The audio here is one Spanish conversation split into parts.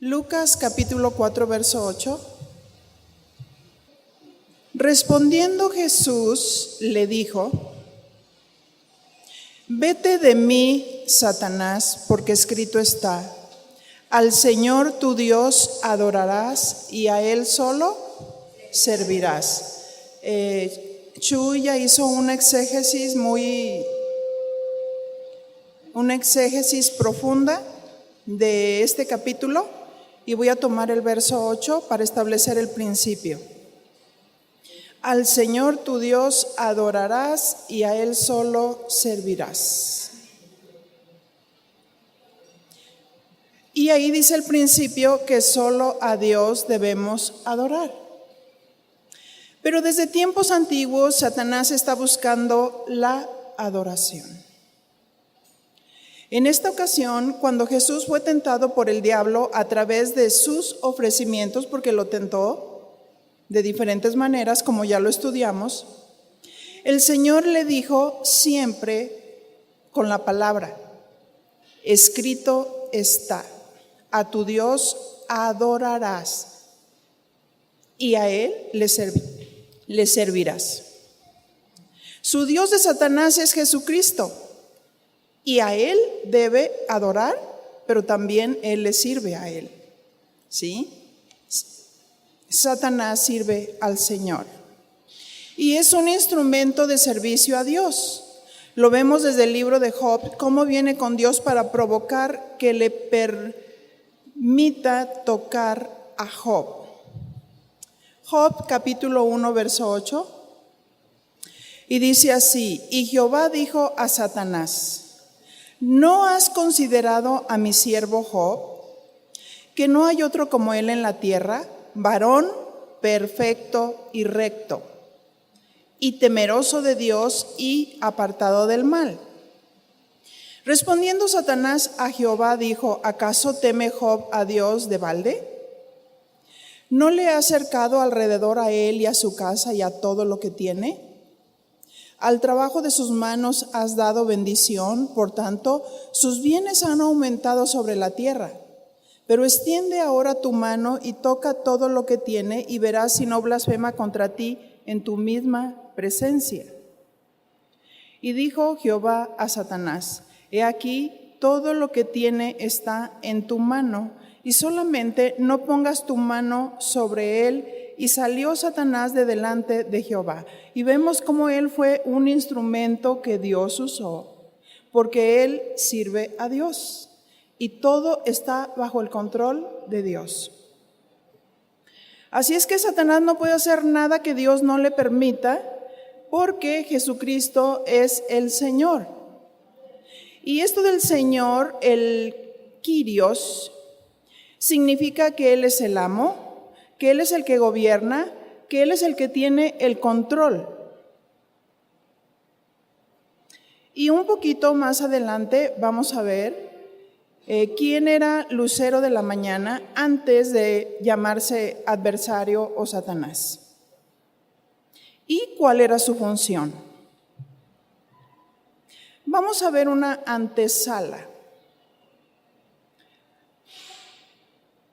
Lucas capítulo 4, verso 8. Respondiendo Jesús le dijo: Vete de mí, Satanás, porque escrito está: al Señor tu Dios adorarás y a Él solo servirás. Chuy ya hizo una exégesis profunda de este capítulo y voy a tomar el verso 8 para establecer el principio. Al Señor tu Dios adorarás y a Él solo servirás. Y ahí dice el principio que solo a Dios debemos adorar. Pero desde tiempos antiguos Satanás está buscando la adoración. En esta ocasión, cuando Jesús fue tentado por el diablo a través de sus ofrecimientos, porque lo tentó de diferentes maneras, como ya lo estudiamos, el Señor le dijo siempre con la palabra: escrito está, a tu Dios adorarás y a Él le servirás. Su Dios de Satanás es Jesucristo y a Él debe adorar, pero también Él le sirve a Él. ¿Sí? Satanás sirve al Señor y es un instrumento de servicio a Dios. Lo vemos desde el libro de Job, cómo viene con Dios para provocar que le permita tocar a Job. Job capítulo 1, verso 8, y dice así: y Jehová dijo a Satanás: ¿no has considerado a mi siervo Job, que no hay otro como él en la tierra, varón perfecto y recto, y temeroso de Dios y apartado del mal? Respondiendo Satanás a Jehová dijo: ¿acaso teme Job a Dios de balde? ¿No le ha cercado alrededor a él y a su casa y a todo lo que tiene? Al trabajo de sus manos has dado bendición, por tanto, sus bienes han aumentado sobre la tierra. Pero extiende ahora tu mano y toca todo lo que tiene, y verás si no blasfema contra ti en tu misma presencia. Y dijo Jehová a Satanás: he aquí, todo lo que tiene está en tu mano, y solamente no pongas tu mano sobre él. Y salió Satanás de delante de Jehová. Y vemos cómo él fue un instrumento que Dios usó, porque él sirve a Dios y todo está bajo el control de Dios. Así es que Satanás no puede hacer nada que Dios no le permita, porque Jesucristo es el Señor. Y esto del Señor, el Kyrios, significa que Él es el amo, que Él es el que gobierna, que Él es el que tiene el control. Y un poquito más adelante vamos a ver quién era Lucero de la mañana antes de llamarse adversario o Satanás. ¿Y cuál era su función? Vamos a ver una antesala.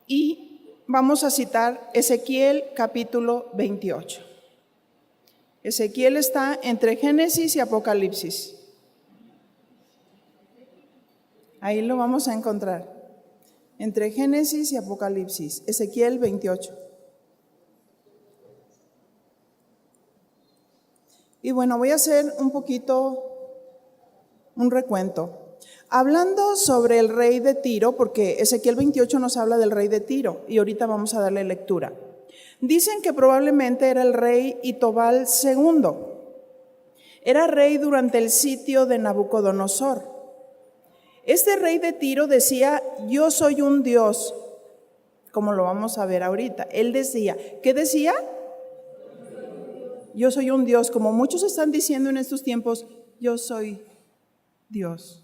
Y vamos a citar Ezequiel capítulo 28. Ezequiel está entre Génesis y Apocalipsis. Ahí lo vamos a encontrar. Entre Génesis y Apocalipsis. Ezequiel 28. Y bueno, voy a hacer un recuento. Hablando sobre el rey de Tiro, porque Ezequiel 28 nos habla del rey de Tiro y ahorita vamos a darle lectura. Dicen que probablemente era el rey Itobal II. Era rey durante el sitio de Nabucodonosor. Este rey de Tiro decía: yo soy un dios, como lo vamos a ver ahorita. Él decía, ¿qué decía? Yo soy un dios, como muchos están diciendo en estos tiempos, yo soy Dios.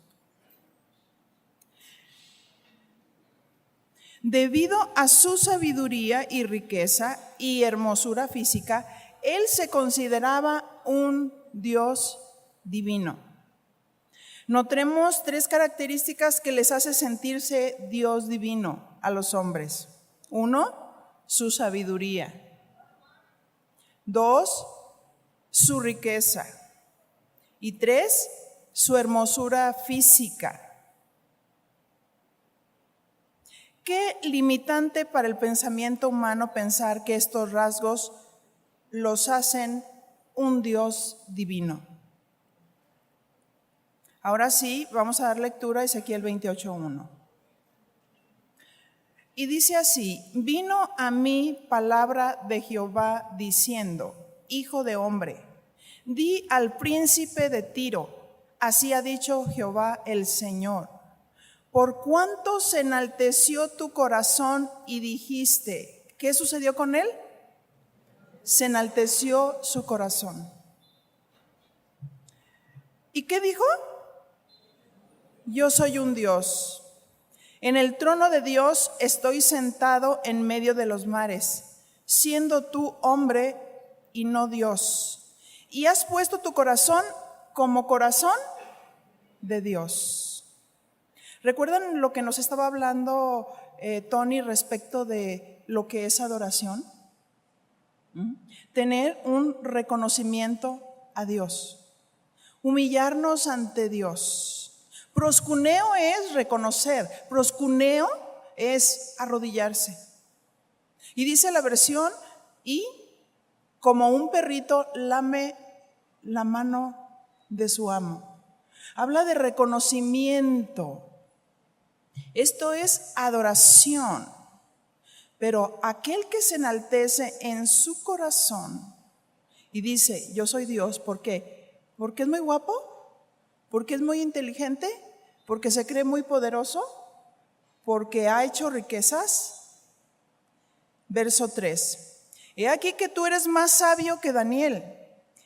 Debido a su sabiduría y riqueza y hermosura física, él se consideraba un Dios divino. Notemos 3 características que les hace sentirse Dios divino. a los hombres. 1, su sabiduría. 2, su riqueza. Y 3, su hermosura física. ¿Qué limitante para el pensamiento humano pensar que estos rasgos los hacen un Dios divino? Ahora sí, vamos a dar lectura a Ezequiel 28:1. Y dice así: vino a mí palabra de Jehová diciendo: hijo de hombre, di al príncipe de Tiro, así ha dicho Jehová el Señor, por cuanto se enalteció tu corazón y dijiste. ¿Qué sucedió con él? Se enalteció su corazón. ¿Y qué dijo? Yo soy un Dios. En el trono de Dios estoy sentado en medio de los mares, siendo tú hombre y no Dios. Y has puesto tu corazón como corazón de Dios. ¿Recuerdan lo que nos estaba hablando Tony respecto de lo que es adoración? Tener un reconocimiento a Dios, humillarnos ante Dios. Proscuneo es reconocer, proscuneo es arrodillarse. Y dice la versión: y como un perrito lame la mano de su amo. Habla de reconocimiento. Esto es adoración. Pero aquel que se enaltece en su corazón y dice: yo soy Dios, ¿por qué? ¿Porque es muy guapo? ¿Porque es muy inteligente? ¿Porque se cree muy poderoso? ¿Porque ha hecho riquezas? Verso 3. He aquí que tú eres más sabio que Daniel,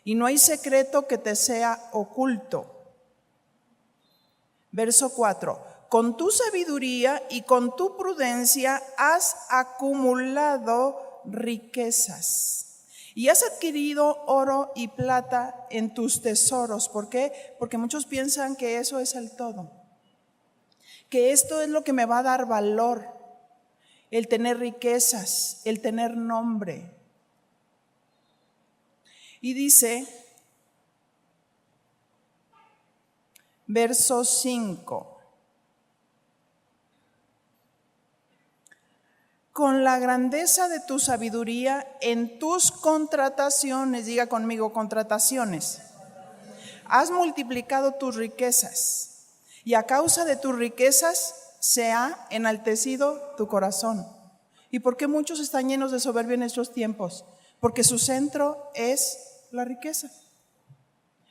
y no hay secreto que te sea oculto. Verso 4. Con tu sabiduría y con tu prudencia has acumulado riquezas y has adquirido oro y plata en tus tesoros. ¿Por qué? Porque muchos piensan que eso es el todo, que esto es lo que me va a dar valor, el tener riquezas, el tener nombre. Y dice, verso 5. Con la grandeza de tu sabiduría en tus contrataciones, diga conmigo, contrataciones, has multiplicado tus riquezas, y a causa de tus riquezas se ha enaltecido tu corazón. ¿Y por qué muchos están llenos de soberbia en estos tiempos? Porque su centro es la riqueza.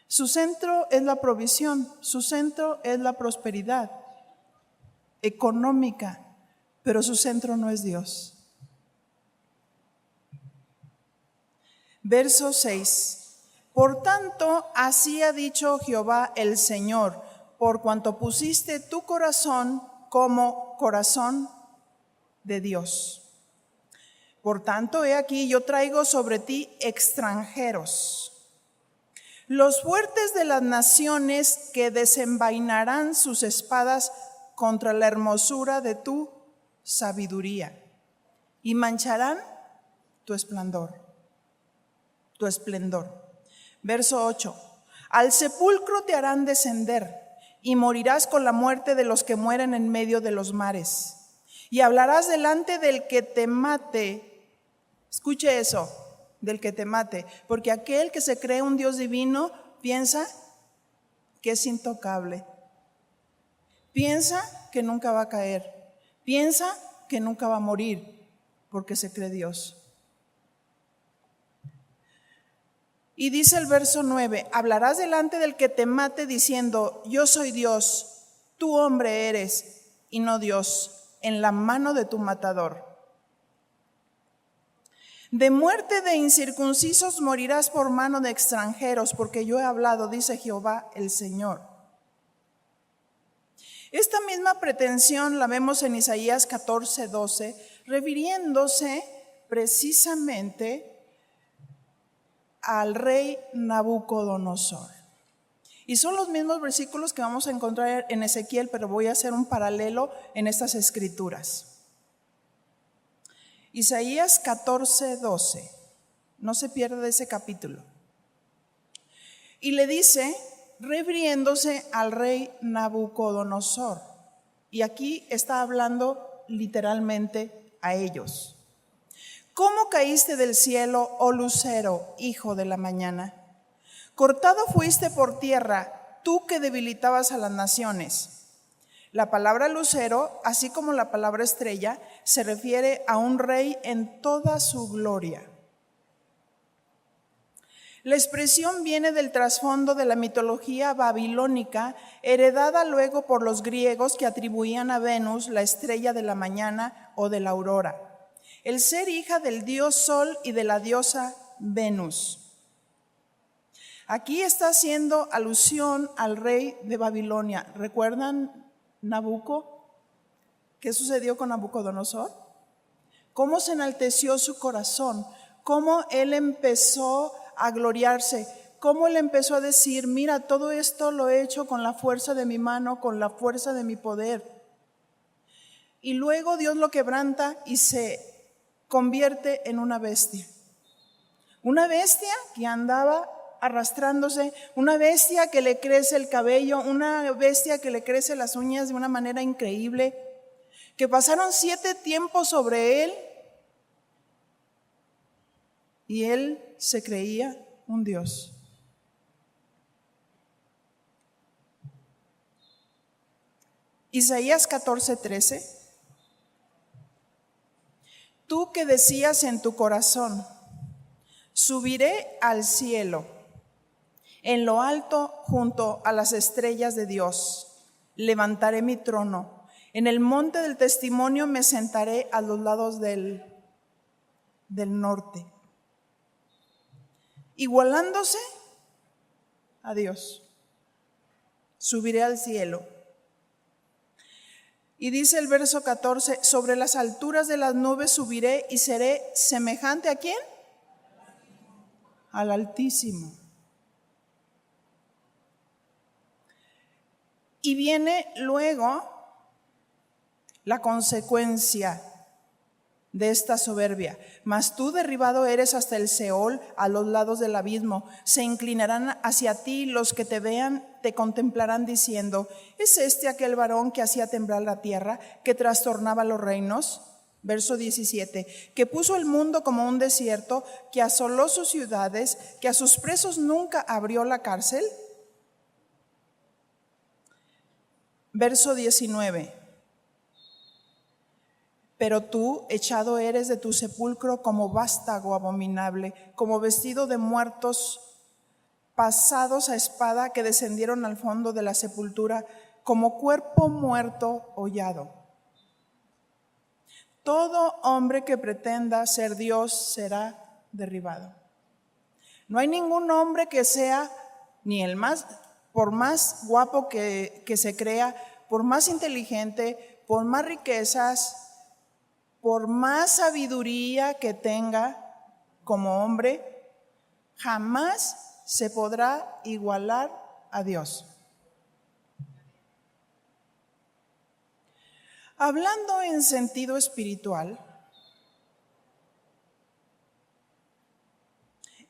Su centro es la provisión, su centro es la prosperidad económica, pero su centro no es Dios. Verso 6. Por tanto, así ha dicho Jehová el Señor, por cuanto pusiste tu corazón como corazón de Dios. Por tanto, he aquí, yo traigo sobre ti extranjeros, los fuertes de las naciones, que desenvainarán sus espadas contra la hermosura de tu sabiduría, y mancharán tu esplendor. Verso 8. Al sepulcro te harán descender, y morirás con la muerte de los que mueren en medio de los mares. Y hablarás delante del que te mate. Escuche eso, del que te mate, porque aquel que se cree un Dios divino piensa que es intocable, piensa que nunca va a caer, piensa que nunca va a morir, porque se cree Dios. Y dice el verso 9, hablarás delante del que te mate diciendo: yo soy Dios, tú hombre eres y no Dios, en la mano de tu matador. De muerte de incircuncisos morirás por mano de extranjeros, porque yo he hablado, dice Jehová el Señor. Esta misma pretensión la vemos en Isaías 14:12, refiriéndose precisamente al rey Nabucodonosor. Y son los mismos versículos que vamos a encontrar en Ezequiel, pero voy a hacer un paralelo en estas escrituras. Isaías 14:12. No se pierda ese capítulo. Y le dice, refiriéndose al rey Nabucodonosor. Y aquí está hablando literalmente a ellos. ¿Cómo caíste del cielo, oh lucero, hijo de la mañana? Cortado fuiste por tierra, tú que debilitabas a las naciones. La palabra lucero, así como la palabra estrella, se refiere a un rey en toda su gloria. La expresión viene del trasfondo de la mitología babilónica, heredada luego por los griegos que atribuían a Venus la estrella de la mañana o de la aurora, el ser hija del dios Sol y de la diosa Venus. Aquí está haciendo alusión al rey de Babilonia. ¿Recuerdan Nabucco? ¿Qué sucedió con Nabucodonosor? ¿Cómo se enalteció su corazón? ¿Cómo él empezó a gloriarse? ¿Cómo él empezó a decir, mira, todo esto lo he hecho con la fuerza de mi mano, con la fuerza de mi poder? Y luego Dios lo quebranta y se convierte en una bestia. Una bestia que andaba arrastrándose, una bestia que le crece el cabello, una bestia que le crece las uñas de una manera increíble, que pasaron 7 tiempos sobre él y él se creía un dios. Isaías 14:13. Tú que decías en tu corazón, subiré al cielo, en lo alto junto a las estrellas de Dios, levantaré mi trono, en el monte del testimonio me sentaré a los lados del norte, igualándose a Dios. Subiré al cielo. Y dice el verso 14, sobre las alturas de las nubes subiré y seré semejante ¿a quién? Al Altísimo. Y viene luego la consecuencia de esta soberbia. Mas tú derribado eres hasta el Seol, a los lados del abismo. Se inclinarán hacia ti los que te vean, te contemplarán diciendo, ¿es este aquel varón que hacía temblar la tierra, que trastornaba los reinos? Verso 17, que puso el mundo como un desierto, que asoló sus ciudades, que a sus presos nunca abrió la cárcel. Verso 19, pero tú echado eres de tu sepulcro como vástago abominable, como vestido de muertos pasados a espada que descendieron al fondo de la sepultura, como cuerpo muerto hollado. Todo hombre que pretenda ser Dios será derribado. No hay ningún hombre que sea ni el más, por más guapo que se crea, por más inteligente, por más riquezas, por más sabiduría que tenga como hombre, jamás se podrá igualar a Dios. Hablando en sentido espiritual,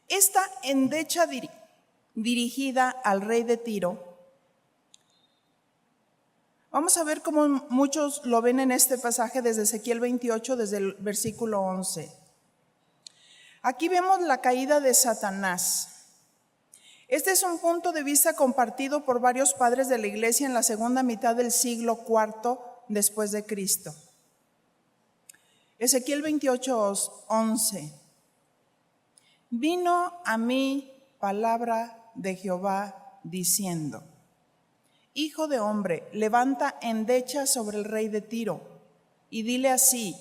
esta endecha dirigida al rey de Tiro, vamos a ver cómo muchos lo ven en este pasaje desde Ezequiel 28, desde el versículo 11. Aquí vemos la caída de Satanás. Este es un punto de vista compartido por varios padres de la iglesia en la segunda mitad del siglo IV después de Cristo. Ezequiel 28, 11. Vino a mí palabra de Jehová diciendo, Hijo de hombre, levanta endecha sobre el rey de Tiro y dile así,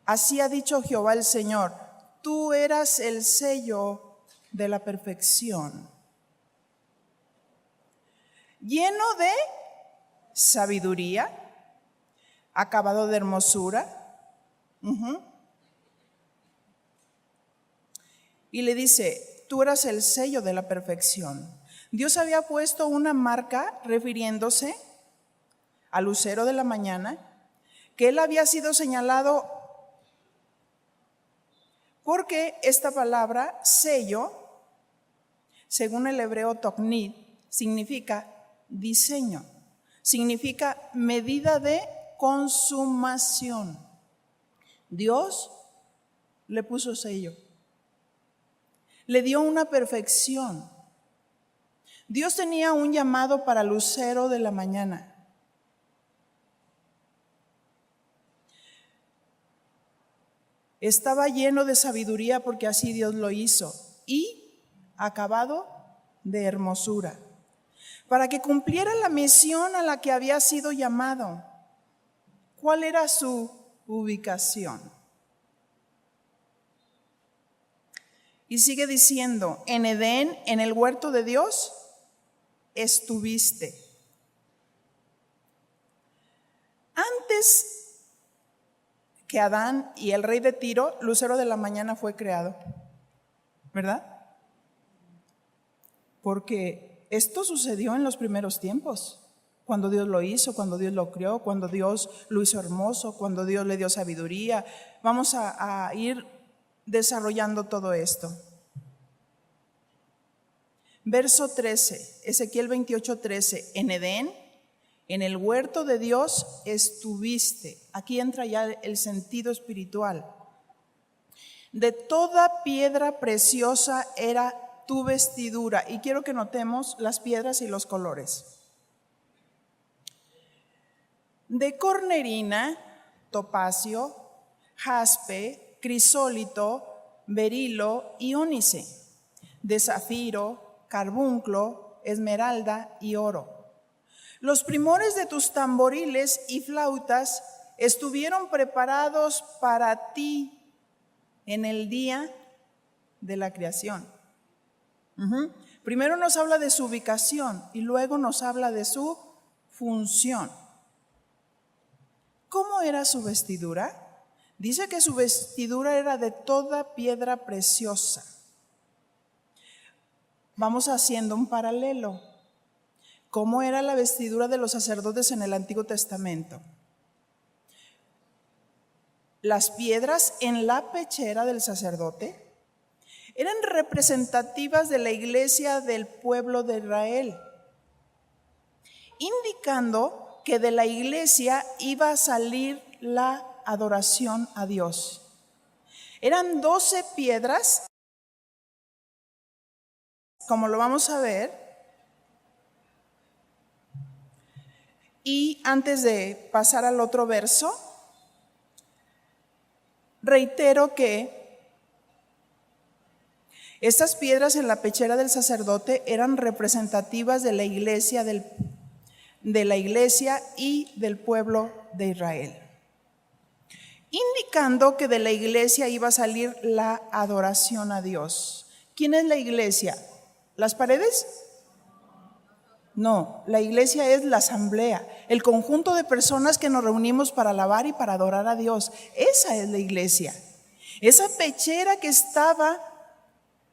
así ha dicho Jehová el Señor, tú eras el sello de la perfección, lleno de sabiduría, acabado de hermosura. Y le dice, tú eras el sello de la perfección. Dios había puesto una marca refiriéndose al lucero de la mañana, que él había sido señalado Porque esta palabra sello, según el hebreo toknid, significa diseño, significa medida de consumación. Dios le puso sello, le dio una perfección. Dios tenía un llamado para lucero de la mañana. Estaba lleno de sabiduría porque así Dios lo hizo, y acabado de hermosura, para que cumpliera la misión a la que había sido llamado. ¿Cuál era su ubicación? Y sigue diciendo, en Edén, en el huerto de Dios, estuviste. Antes que Adán y el rey de Tiro, lucero de la mañana fue creado, ¿verdad? Porque esto sucedió en los primeros tiempos, cuando Dios lo hizo, cuando Dios lo creó, cuando Dios lo hizo hermoso, cuando Dios le dio sabiduría. Vamos a ir desarrollando todo esto. Verso 13, Ezequiel 28:13, en Edén, en el huerto de Dios estuviste. Aquí entra ya el sentido espiritual. De toda piedra preciosa era tu vestidura. Y quiero que notemos las piedras y los colores. De cornerina, topacio, jaspe, crisólito, berilo y ónice. De zafiro, carbunclo, esmeralda y oro. Los primores de tus tamboriles y flautas estuvieron preparados para ti en el día de la creación. Primero nos habla de su ubicación y luego nos habla de su función. ¿Cómo era su vestidura? Dice que su vestidura era de toda piedra preciosa. Vamos haciendo un paralelo. ¿Cómo era la vestidura de los sacerdotes en el Antiguo Testamento? Las piedras en la pechera del sacerdote eran representativas de la iglesia del pueblo de Israel, indicando que de la iglesia iba a salir la adoración a Dios. Eran 12 piedras, como lo vamos a ver. Y antes de pasar al otro verso, reitero que estas piedras en la pechera del sacerdote eran representativas de la iglesia y del pueblo de Israel, indicando que de la iglesia iba a salir la adoración a Dios. ¿Quién es la iglesia? ¿Las paredes? No, la iglesia es la asamblea, el conjunto de personas que nos reunimos para alabar y para adorar a Dios. Esa es la iglesia. Esa pechera que estaba,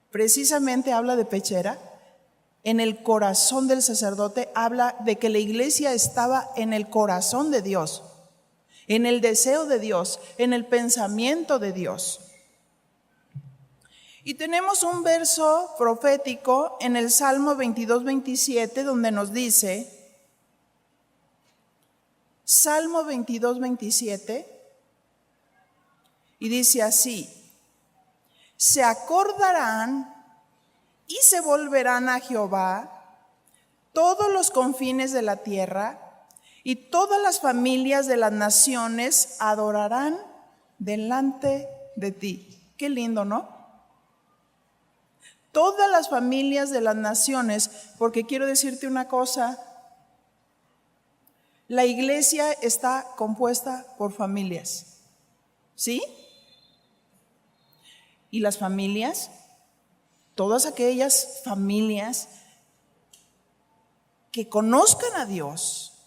precisamente habla de pechera, en el corazón del sacerdote, habla de que la iglesia estaba en el corazón de Dios, en el deseo de Dios, en el pensamiento de Dios. Y tenemos un verso profético en el Salmo 22:27 donde nos dice, Salmo 22:27, y dice así, se acordarán y se volverán a Jehová todos los confines de la tierra, y todas las familias de las naciones adorarán delante de ti. Qué lindo, ¿no? Todas las familias de las naciones, porque quiero decirte una cosa, la iglesia está compuesta por familias, ¿sí? Y las familias, todas aquellas familias que conozcan a Dios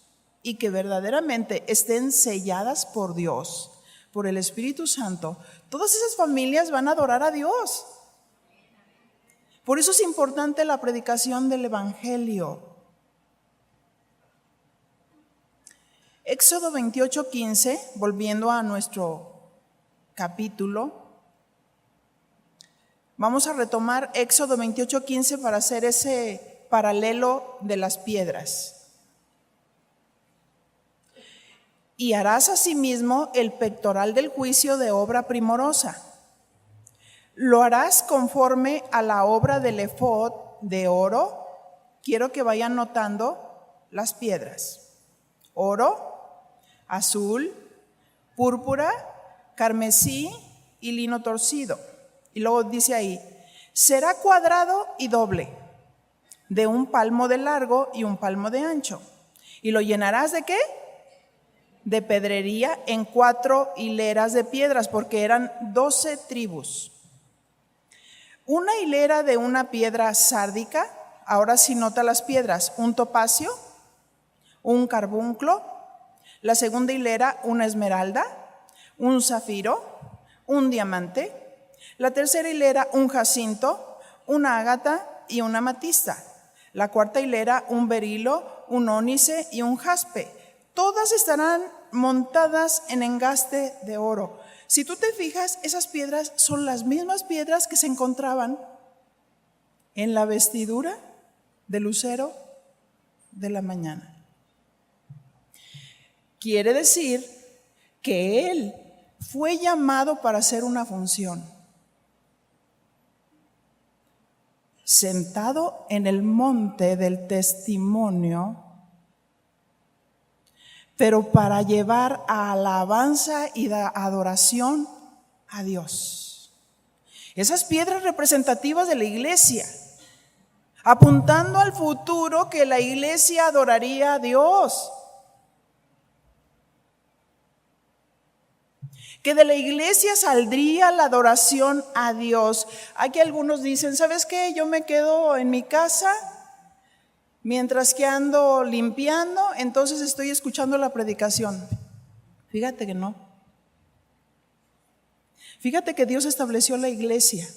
y que verdaderamente estén selladas por Dios, por el Espíritu Santo, todas esas familias van a adorar a Dios. Por eso es importante la predicación del Evangelio. Éxodo 28:15, volviendo a nuestro capítulo, Vamos a retomar Éxodo 28:15 para hacer ese paralelo de las piedras. Y harás asimismo el pectoral del juicio de obra primorosa. Lo harás conforme a la obra del efod de oro. Quiero que vayan notando las piedras: oro, azul, púrpura, carmesí y lino torcido. Y luego dice ahí: será cuadrado y doble, de 1 palmo de largo y 1 palmo de ancho. ¿Y lo llenarás de qué? De pedrería en 4 hileras de piedras, porque eran 12 tribus. Una hilera de una piedra sárdica. Ahora sí nota las piedras: un topacio, un carbunclo. La segunda hilera, una esmeralda, un zafiro, un diamante. La tercera hilera, un jacinto, una ágata y una amatista. La cuarta hilera, un berilo, un ónice y un jaspe. Todas estarán montadas en engaste de oro. Si tú te fijas, esas piedras son las mismas piedras que se encontraban en la vestidura del lucero de la mañana. Quiere decir que él fue llamado para hacer una función. Sentado en el monte del testimonio, pero para llevar a alabanza y adoración a Dios. Esas piedras representativas de la iglesia, apuntando al futuro que la iglesia adoraría a Dios. Que de la iglesia saldría la adoración a Dios. Aquí algunos dicen: ¿sabes qué? Yo me quedo en mi casa mientras que ando limpiando, entonces estoy escuchando la predicación. Fíjate que no. Fíjate que Dios estableció la iglesia,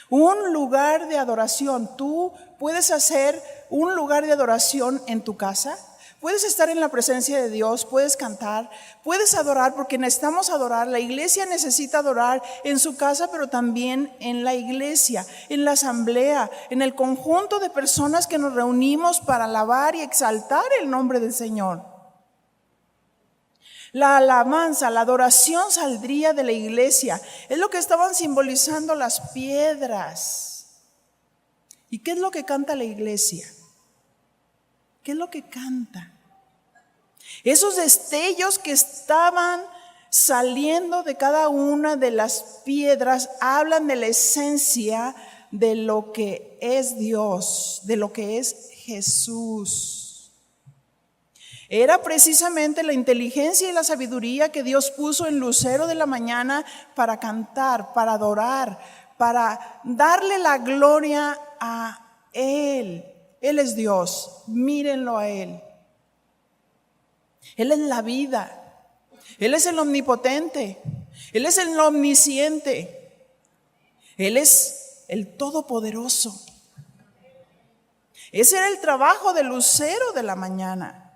un lugar de adoración. Tú puedes hacer un lugar de adoración en tu casa. Puedes estar en la presencia de Dios, puedes cantar, puedes adorar, porque necesitamos adorar. La iglesia necesita adorar en su casa, pero también en la iglesia, en la asamblea, en el conjunto de personas que nos reunimos para alabar y exaltar el nombre del Señor. La alabanza, la adoración saldría de la iglesia. Es lo que estaban simbolizando las piedras. ¿Y qué es lo que canta la iglesia? ¿Qué es lo que canta? Esos destellos que estaban saliendo de cada una de las piedras hablan de la esencia de lo que es Dios, de lo que es Jesús. Era precisamente la inteligencia y la sabiduría que Dios puso en lucero de la mañana para cantar, para adorar, para darle la gloria a Él. Él es Dios, mírenlo a Él. Él es la vida, Él es el omnipotente, Él es el omnisciente, Él es el todopoderoso. Ese era el trabajo del lucero de la mañana.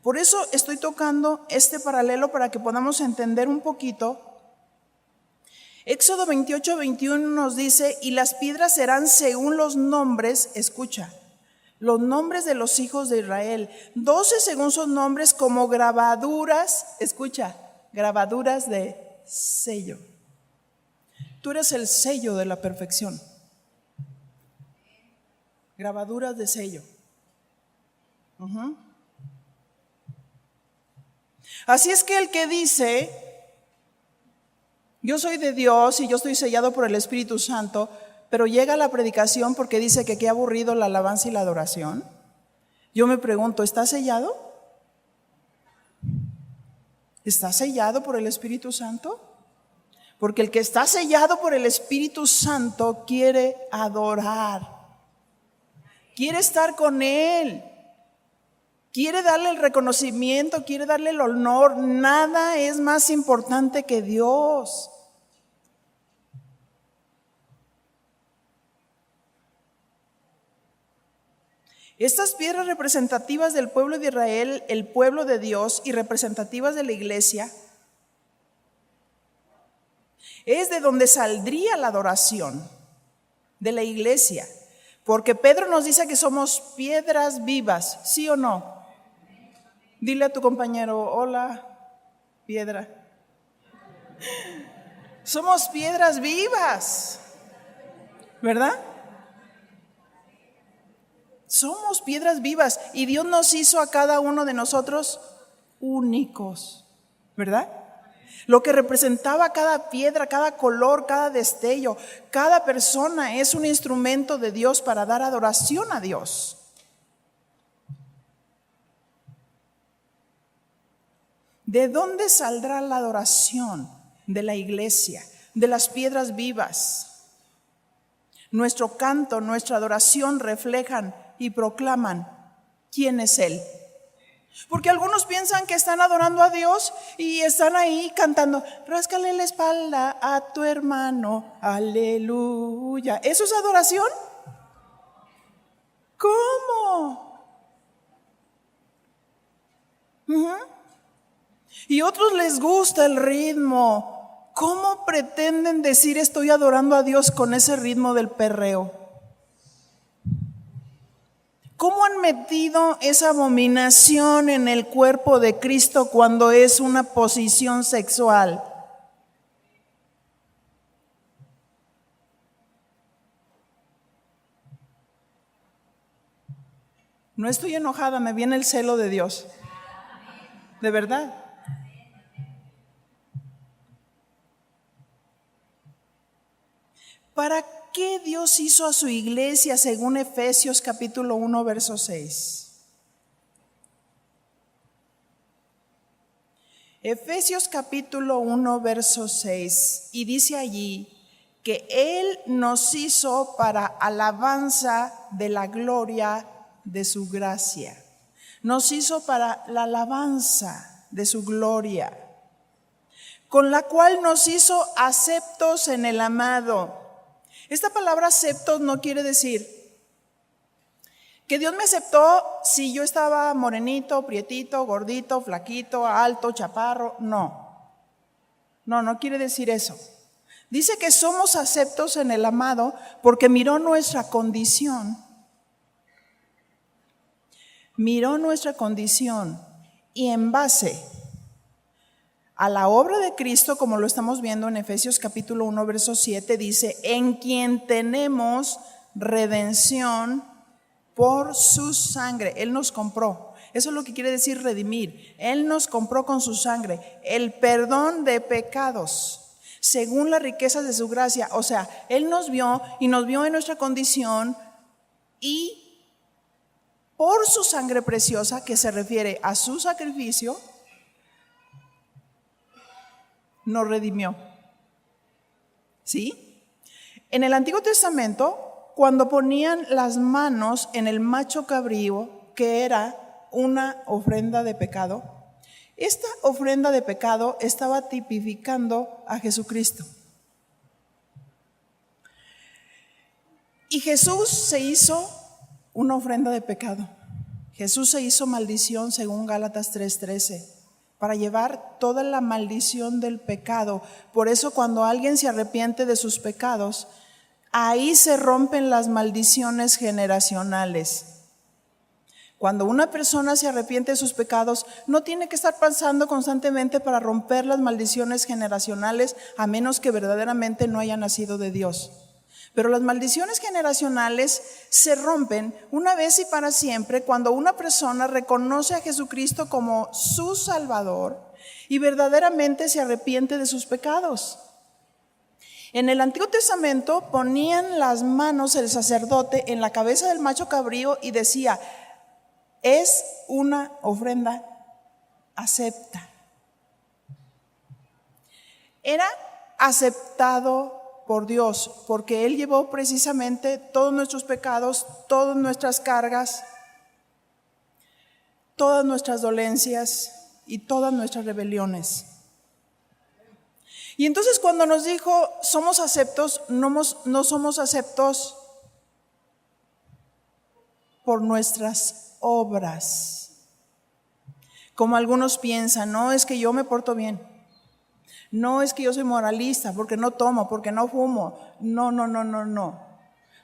Por eso estoy tocando este paralelo para que podamos entender un poquito. Éxodo 28:21 nos dice: y las piedras serán según los nombres, escucha, los nombres de los hijos de Israel, 12 según sus nombres, como grabaduras, escucha, grabaduras de sello. Tú eres el sello de la perfección. Grabaduras de sello. Así es que el que dice: yo soy de Dios y yo estoy sellado por el Espíritu Santo, pero llega a la predicación porque dice que qué aburrido la alabanza y la adoración. Yo me pregunto, ¿está sellado? ¿Está sellado por el Espíritu Santo? Porque el que está sellado por el Espíritu Santo quiere adorar, quiere estar con Él, quiere darle el reconocimiento, quiere darle el honor. Nada es más importante que Dios. Estas piedras representativas del pueblo de Israel, el pueblo de Dios, y representativas de la iglesia, Es de donde saldría la adoración de la iglesia. Porque Pedro nos dice que somos piedras vivas, ¿sí o no? Dile a tu compañero, hola, piedra. Somos piedras vivas, ¿verdad? Somos piedras vivas y Dios nos hizo a cada uno de nosotros únicos, ¿verdad? Lo que representaba cada piedra, cada color, cada destello, cada persona es un instrumento de Dios para dar adoración a Dios. ¿De dónde saldrá la adoración de la iglesia, de las piedras vivas? Nuestro canto, nuestra adoración reflejan y proclaman quién es Él. Porque algunos piensan que están adorando a Dios y están ahí cantando, ráscale la espalda a tu hermano, aleluya. ¿Eso es adoración? ¿Cómo? Y a otros les gusta el ritmo. ¿Cómo pretenden decir estoy adorando a Dios con ese ritmo del perreo? ¿Cómo han metido esa abominación en el cuerpo de Cristo cuando es una posición sexual? No estoy enojada, me viene el celo de Dios. De verdad. ¿Para qué Dios hizo a su iglesia según Efesios capítulo 1, verso 6? Efesios capítulo 1, verso 6, y dice allí que Él nos hizo para alabanza de la gloria de su gracia. Nos hizo para la alabanza de su gloria, con la cual nos hizo aceptos en el amado. Esta palabra aceptos no quiere decir que Dios me aceptó si yo estaba morenito, prietito, gordito, flaquito, alto, chaparro. No quiere decir eso. Dice que somos aceptos en el amado porque miró nuestra condición. Miró nuestra condición y en base a la obra de Cristo, como lo estamos viendo en Efesios capítulo 1, verso 7, dice, en quien tenemos redención por su sangre. Él nos compró. Eso es lo que quiere decir redimir. Él nos compró con su sangre el perdón de pecados, según las riquezas de su gracia. O sea, Él nos vio y nos vio en nuestra condición y por su sangre preciosa, que se refiere a su sacrificio, nos redimió. ¿Sí? En el Antiguo Testamento, cuando ponían las manos en el macho cabrío, que era una ofrenda de pecado, esta ofrenda de pecado estaba tipificando a Jesucristo. Y Jesús se hizo una ofrenda de pecado. Jesús se hizo maldición según Gálatas 3:13. Para llevar toda la maldición del pecado. Por eso cuando alguien se arrepiente de sus pecados, ahí se rompen las maldiciones generacionales. Cuando una persona se arrepiente de sus pecados, no tiene que estar pasando constantemente para romper las maldiciones generacionales, a menos que verdaderamente no haya nacido de Dios. Pero las maldiciones generacionales se rompen una vez y para siempre cuando una persona reconoce a Jesucristo como su Salvador y verdaderamente se arrepiente de sus pecados. En el Antiguo Testamento ponían las manos el sacerdote en la cabeza del macho cabrío y decía, es una ofrenda acepta. Era aceptado por Dios, porque Él llevó precisamente todos nuestros pecados, todas nuestras cargas, todas nuestras dolencias y todas nuestras rebeliones. Y entonces cuando nos dijo somos aceptos, no somos aceptos por nuestras obras, como algunos piensan, no, es que yo me porto bien. No es que yo soy moralista, porque no tomo, porque no fumo. No.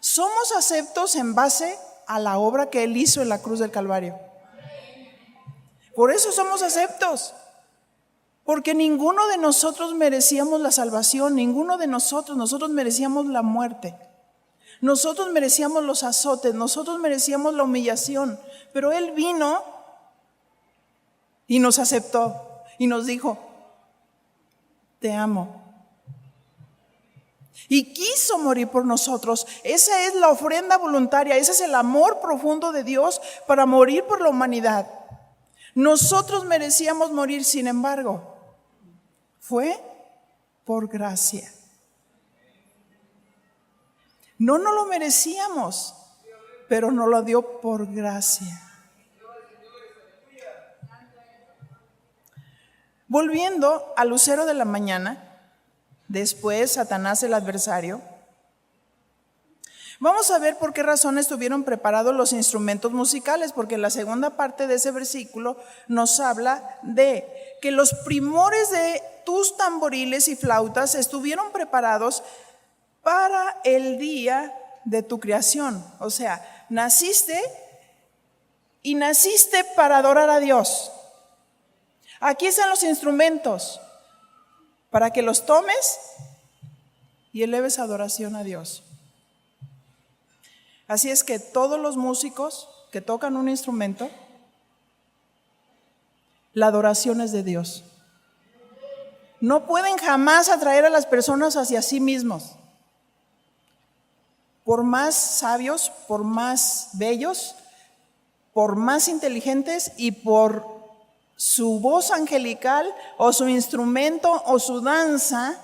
Somos aceptos en base a la obra que Él hizo en la cruz del Calvario. Por eso somos aceptos. Porque ninguno de nosotros merecíamos la salvación, ninguno de nosotros merecíamos la muerte. Nosotros merecíamos los azotes, nosotros merecíamos la humillación. Pero Él vino y nos aceptó y nos dijo: te amo. Y quiso morir por nosotros. Esa es la ofrenda voluntaria, ese es el amor profundo de Dios para morir por la humanidad. Nosotros merecíamos morir, sin embargo, fue por gracia. No nos lo merecíamos, pero nos lo dio por gracia. Volviendo al lucero de la mañana, después Satanás el adversario, vamos a ver por qué razón estuvieron preparados los instrumentos musicales, porque la segunda parte de ese versículo nos habla de que los primores de tus tamboriles y flautas estuvieron preparados para el día de tu creación. O sea, naciste para adorar a Dios. Aquí están los instrumentos para que los tomes y eleves adoración a Dios. Así es que todos los músicos que tocan un instrumento, la adoración es de Dios. No pueden jamás atraer a las personas hacia sí mismos. Por más sabios, por más bellos, por más inteligentes y por su voz angelical o su instrumento o su danza,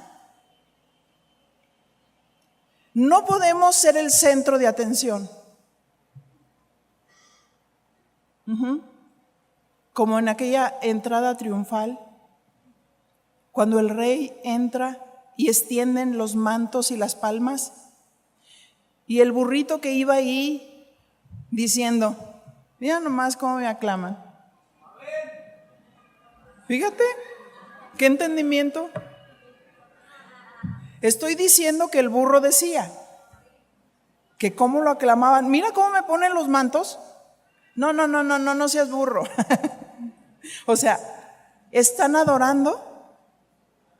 no podemos ser el centro de atención. Como en aquella entrada triunfal, cuando el rey entra y extienden los mantos y las palmas, y el burrito que iba ahí diciendo: mira nomás cómo me aclaman. Fíjate, qué entendimiento. Estoy diciendo que el burro decía que cómo lo aclamaban. Mira cómo me ponen los mantos. No seas burro. O sea, están adorando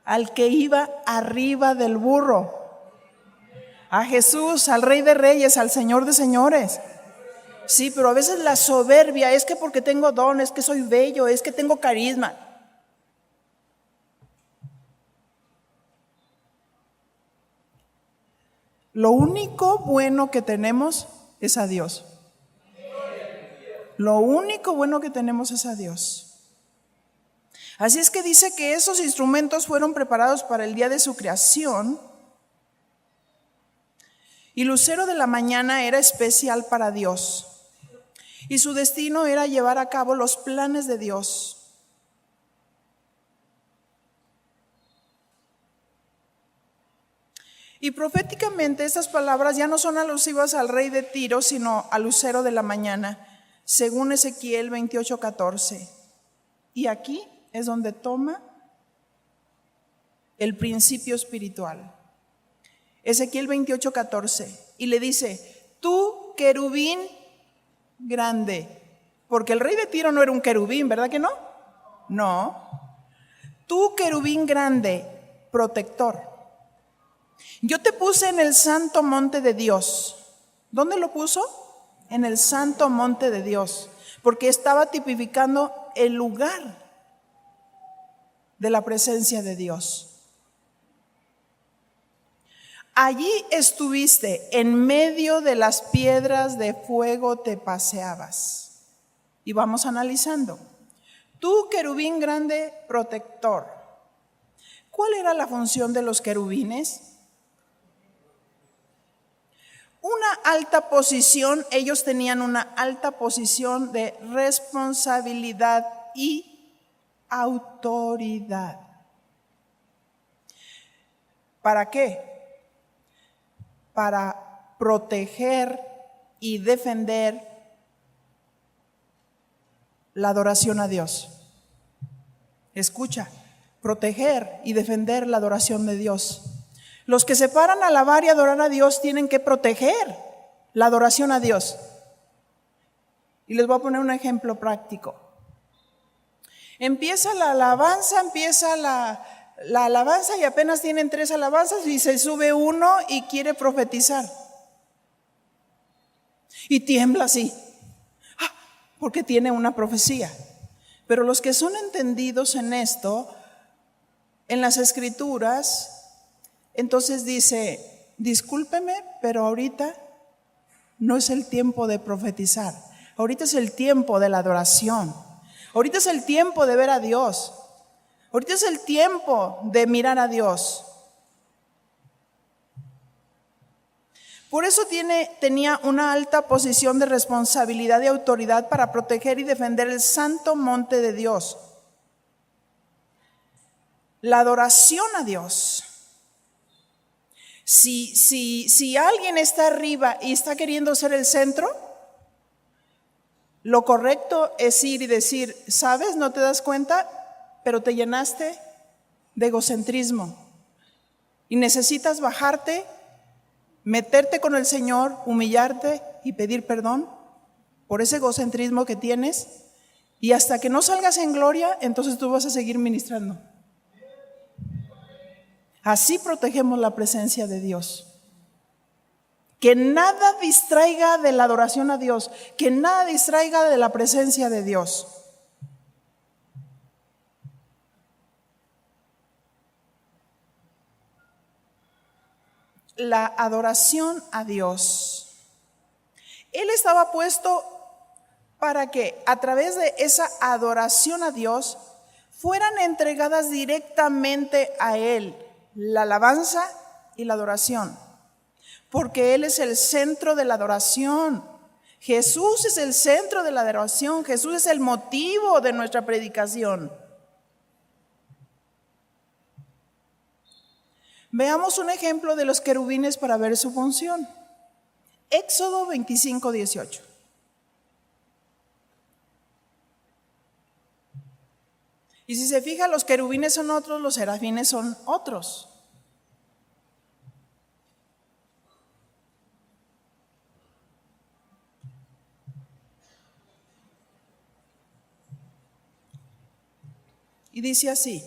al que iba arriba del burro, a Jesús, al Rey de Reyes, al Señor de Señores. Sí, pero a veces la soberbia es que porque tengo don, es que soy bello, es que tengo carisma. Lo único bueno que tenemos es a Dios. Lo único bueno que tenemos es a Dios. Así es que dice que esos instrumentos fueron preparados para el día de su creación. Y lucero de la mañana era especial para Dios. Y su destino era llevar a cabo los planes de Dios. Y proféticamente estas palabras ya no son alusivas al rey de Tiro, sino al lucero de la mañana, según Ezequiel 28:14. Y aquí es donde toma el principio espiritual. Ezequiel 28:14. Y le dice: tú, querubín grande. Porque el rey de Tiro no era un querubín, ¿verdad que no? No. Tú, querubín grande, protector. Yo te puse en el santo monte de Dios. ¿Dónde lo puso? En el santo monte de Dios, porque estaba tipificando el lugar de la presencia de Dios. Allí estuviste, en medio de las piedras de fuego te paseabas. Y vamos analizando. Tú, querubín grande, protector. ¿Cuál era la función de los querubines? Una alta posición, ellos tenían una alta posición de responsabilidad y autoridad. ¿Para qué? Para proteger y defender la adoración a Dios. Escucha, proteger y defender la adoración de Dios. Los que se paran a alabar y adorar a Dios tienen que proteger la adoración a Dios. Y les voy a poner un ejemplo práctico. Empieza la alabanza y apenas tienen 3 alabanzas y se sube uno y quiere profetizar. Y tiembla así, porque tiene una profecía. Pero los que son entendidos en esto, en las Escrituras, entonces dice, discúlpeme, pero ahorita no es el tiempo de profetizar. Ahorita es el tiempo de la adoración. Ahorita es el tiempo de ver a Dios. Ahorita es el tiempo de mirar a Dios. Por eso tenía una alta posición de responsabilidad y autoridad para proteger y defender el santo monte de Dios. La adoración a Dios. Si alguien está arriba y está queriendo ser el centro, lo correcto es ir y decir, ¿sabes? ¿No te das cuenta? Pero te llenaste de egocentrismo y necesitas bajarte, meterte con el Señor, humillarte y pedir perdón por ese egocentrismo que tienes, y hasta que no salgas en gloria, entonces tú vas a seguir ministrando. Así protegemos la presencia de Dios. Que nada distraiga de la adoración a Dios, que nada distraiga de la presencia de Dios. La adoración a Dios. Él estaba puesto para que a través de esa adoración a Dios fueran entregadas directamente a Él la alabanza y la adoración, porque Él es el centro de la adoración. Jesús es el centro de la adoración. Jesús es el motivo de nuestra predicación. Veamos un ejemplo de los querubines para ver su función. Éxodo 25:18. Y si se fija, los querubines son otros, los serafines son otros. Y dice así,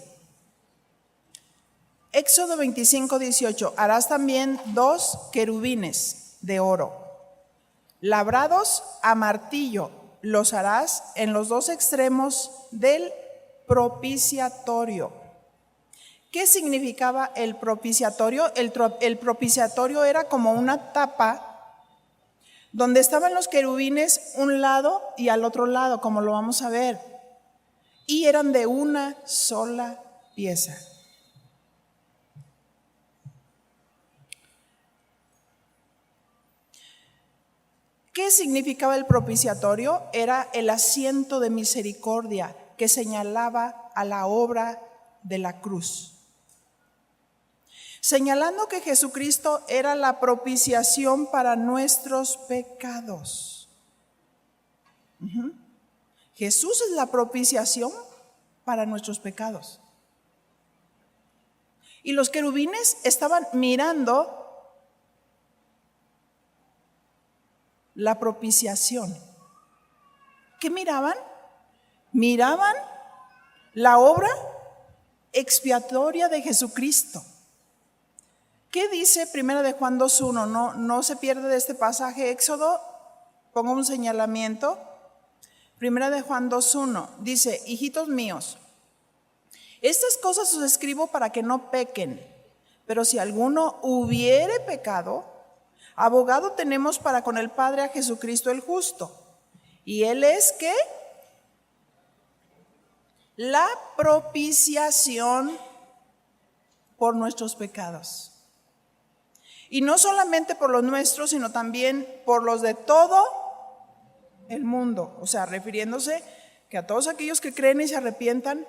Éxodo 25:18, harás también 2 querubines de oro, labrados a martillo, los harás en los 2 extremos del propiciatorio. ¿Qué significaba el propiciatorio? El propiciatorio era como una tapa donde estaban los querubines un lado y al otro lado, como lo vamos a ver, y eran de una sola pieza. ¿Qué significaba el propiciatorio? Era el asiento de misericordia que señalaba a la obra de la cruz, señalando que Jesucristo era la propiciación para nuestros pecados. Jesús es la propiciación para nuestros pecados. Y los querubines estaban mirando la propiciación. ¿Qué miraban? Miraban la obra expiatoria de Jesucristo. ¿Qué dice 1 de Juan 2:1? No se pierde de este pasaje. Éxodo, pongo un señalamiento. 1 de Juan 2:1 dice, hijitos míos, estas cosas os escribo para que no pequen, pero si alguno hubiere pecado, abogado tenemos para con el Padre a Jesucristo el justo. Y Él es ¿qué? La propiciación por nuestros pecados. Y no solamente por los nuestros, sino también por los de todo el mundo. O sea, refiriéndose que a todos aquellos que creen y se arrepientan,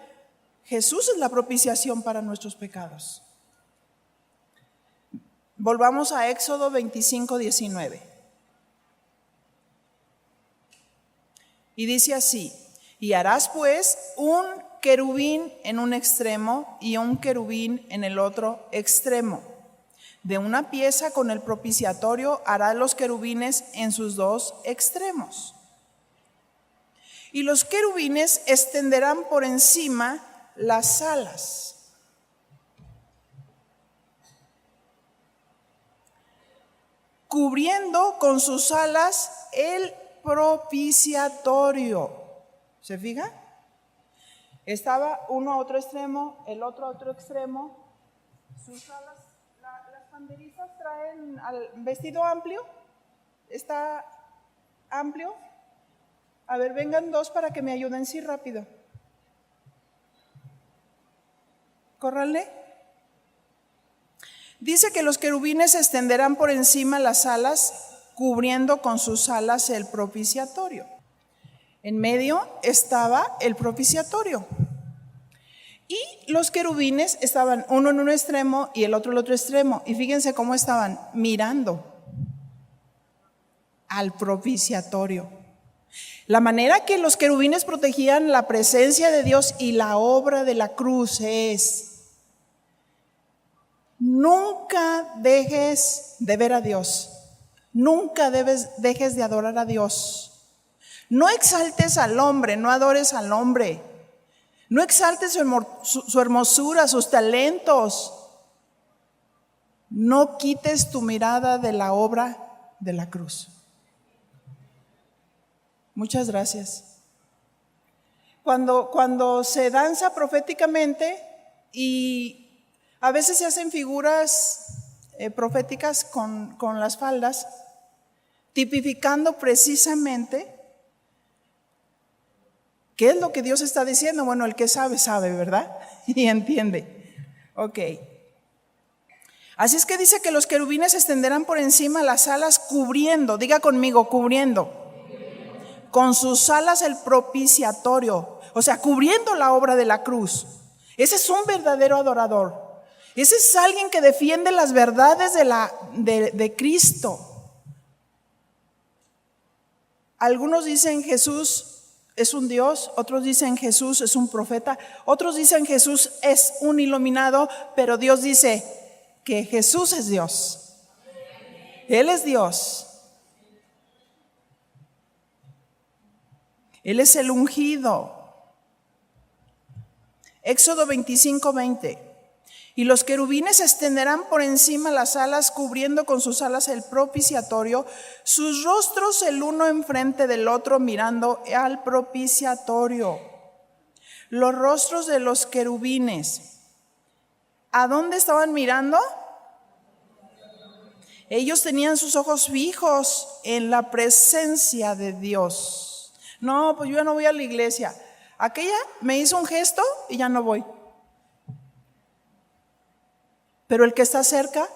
Jesús es la propiciación para nuestros pecados. Volvamos a Éxodo 25:19. Y dice así, y harás pues un querubín en un extremo y un querubín en el otro extremo. De una pieza con el propiciatorio hará los querubines en sus dos extremos. Y los querubines extenderán por encima las alas. Cubriendo con sus alas el propiciatorio. ¿Se fija? Estaba uno a otro extremo, el otro a otro extremo. Sus alas, las banderizas traen al vestido amplio. Está amplio. A ver, vengan dos para que me ayuden, sí, rápido. Córranle. Dice que los querubines extenderán por encima las alas, cubriendo con sus alas el propiciatorio. En medio estaba el propiciatorio. Y los querubines estaban uno en un extremo y el otro en el otro extremo. Y fíjense cómo estaban mirando al propiciatorio. La manera que los querubines protegían la presencia de Dios y la obra de la cruz es: nunca dejes de ver a Dios, nunca dejes de adorar a Dios. No exaltes al hombre, no adores al hombre, no exaltes su hermosura, sus talentos. No quites tu mirada de la obra de la cruz. Muchas gracias. Cuando se danza proféticamente y a veces se hacen figuras proféticas con las faldas, tipificando precisamente qué es lo que Dios está diciendo. Bueno, el que sabe, sabe, ¿verdad? Y entiende. Ok. Así es que dice que los querubines extenderán por encima las alas cubriendo, diga conmigo, cubriendo. Con sus alas el propiciatorio, o sea, cubriendo la obra de la cruz. Ese es un verdadero adorador. Ese es alguien que defiende las verdades de Cristo. Algunos dicen Jesús es un Dios, otros dicen Jesús es un profeta, otros dicen Jesús es un iluminado, pero Dios dice que Jesús es Dios. Él es Dios. Él es el ungido. Éxodo 25:20. Y los querubines extenderán por encima las alas, cubriendo con sus alas el propiciatorio, sus rostros el uno enfrente del otro, mirando al propiciatorio. Los rostros de los querubines, ¿a dónde estaban mirando? Ellos tenían sus ojos fijos en la presencia de Dios. No, pues yo ya no voy a la iglesia. Aquella me hizo un gesto y ya no voy. Pero el que está cerca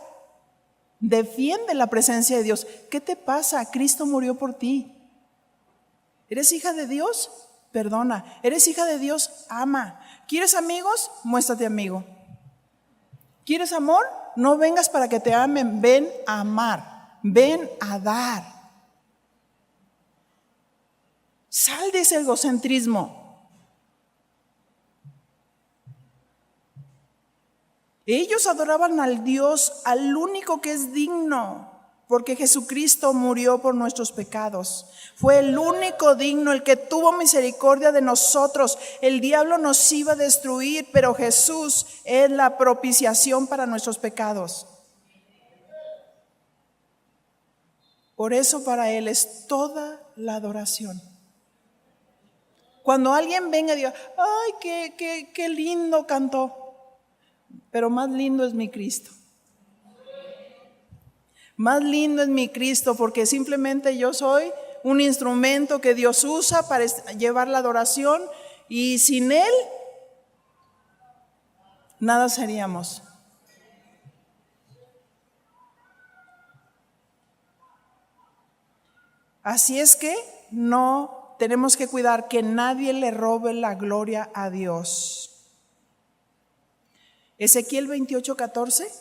defiende la presencia de Dios. ¿Qué te pasa? Cristo murió por ti. ¿Eres hija de Dios? Perdona. ¿Eres hija de Dios? Ama. ¿Quieres amigos? Muéstrate amigo. ¿Quieres amor? No vengas para que te amen. Ven a amar. Ven a dar. Sal de ese egocentrismo. Ellos adoraban al Dios, al único que es digno, porque Jesucristo murió por nuestros pecados. Fue el único digno, el que tuvo misericordia de nosotros. El diablo nos iba a destruir, pero Jesús es la propiciación para nuestros pecados. Por eso para Él es toda la adoración. Cuando alguien venga y diga, ay, qué lindo cantó, pero más lindo es mi Cristo. Más lindo es mi Cristo, porque simplemente yo soy un instrumento que Dios usa para llevar la adoración, y sin Él nada seríamos. Así es que no tenemos que cuidar que nadie le robe la gloria a Dios. Ezequiel 28:14.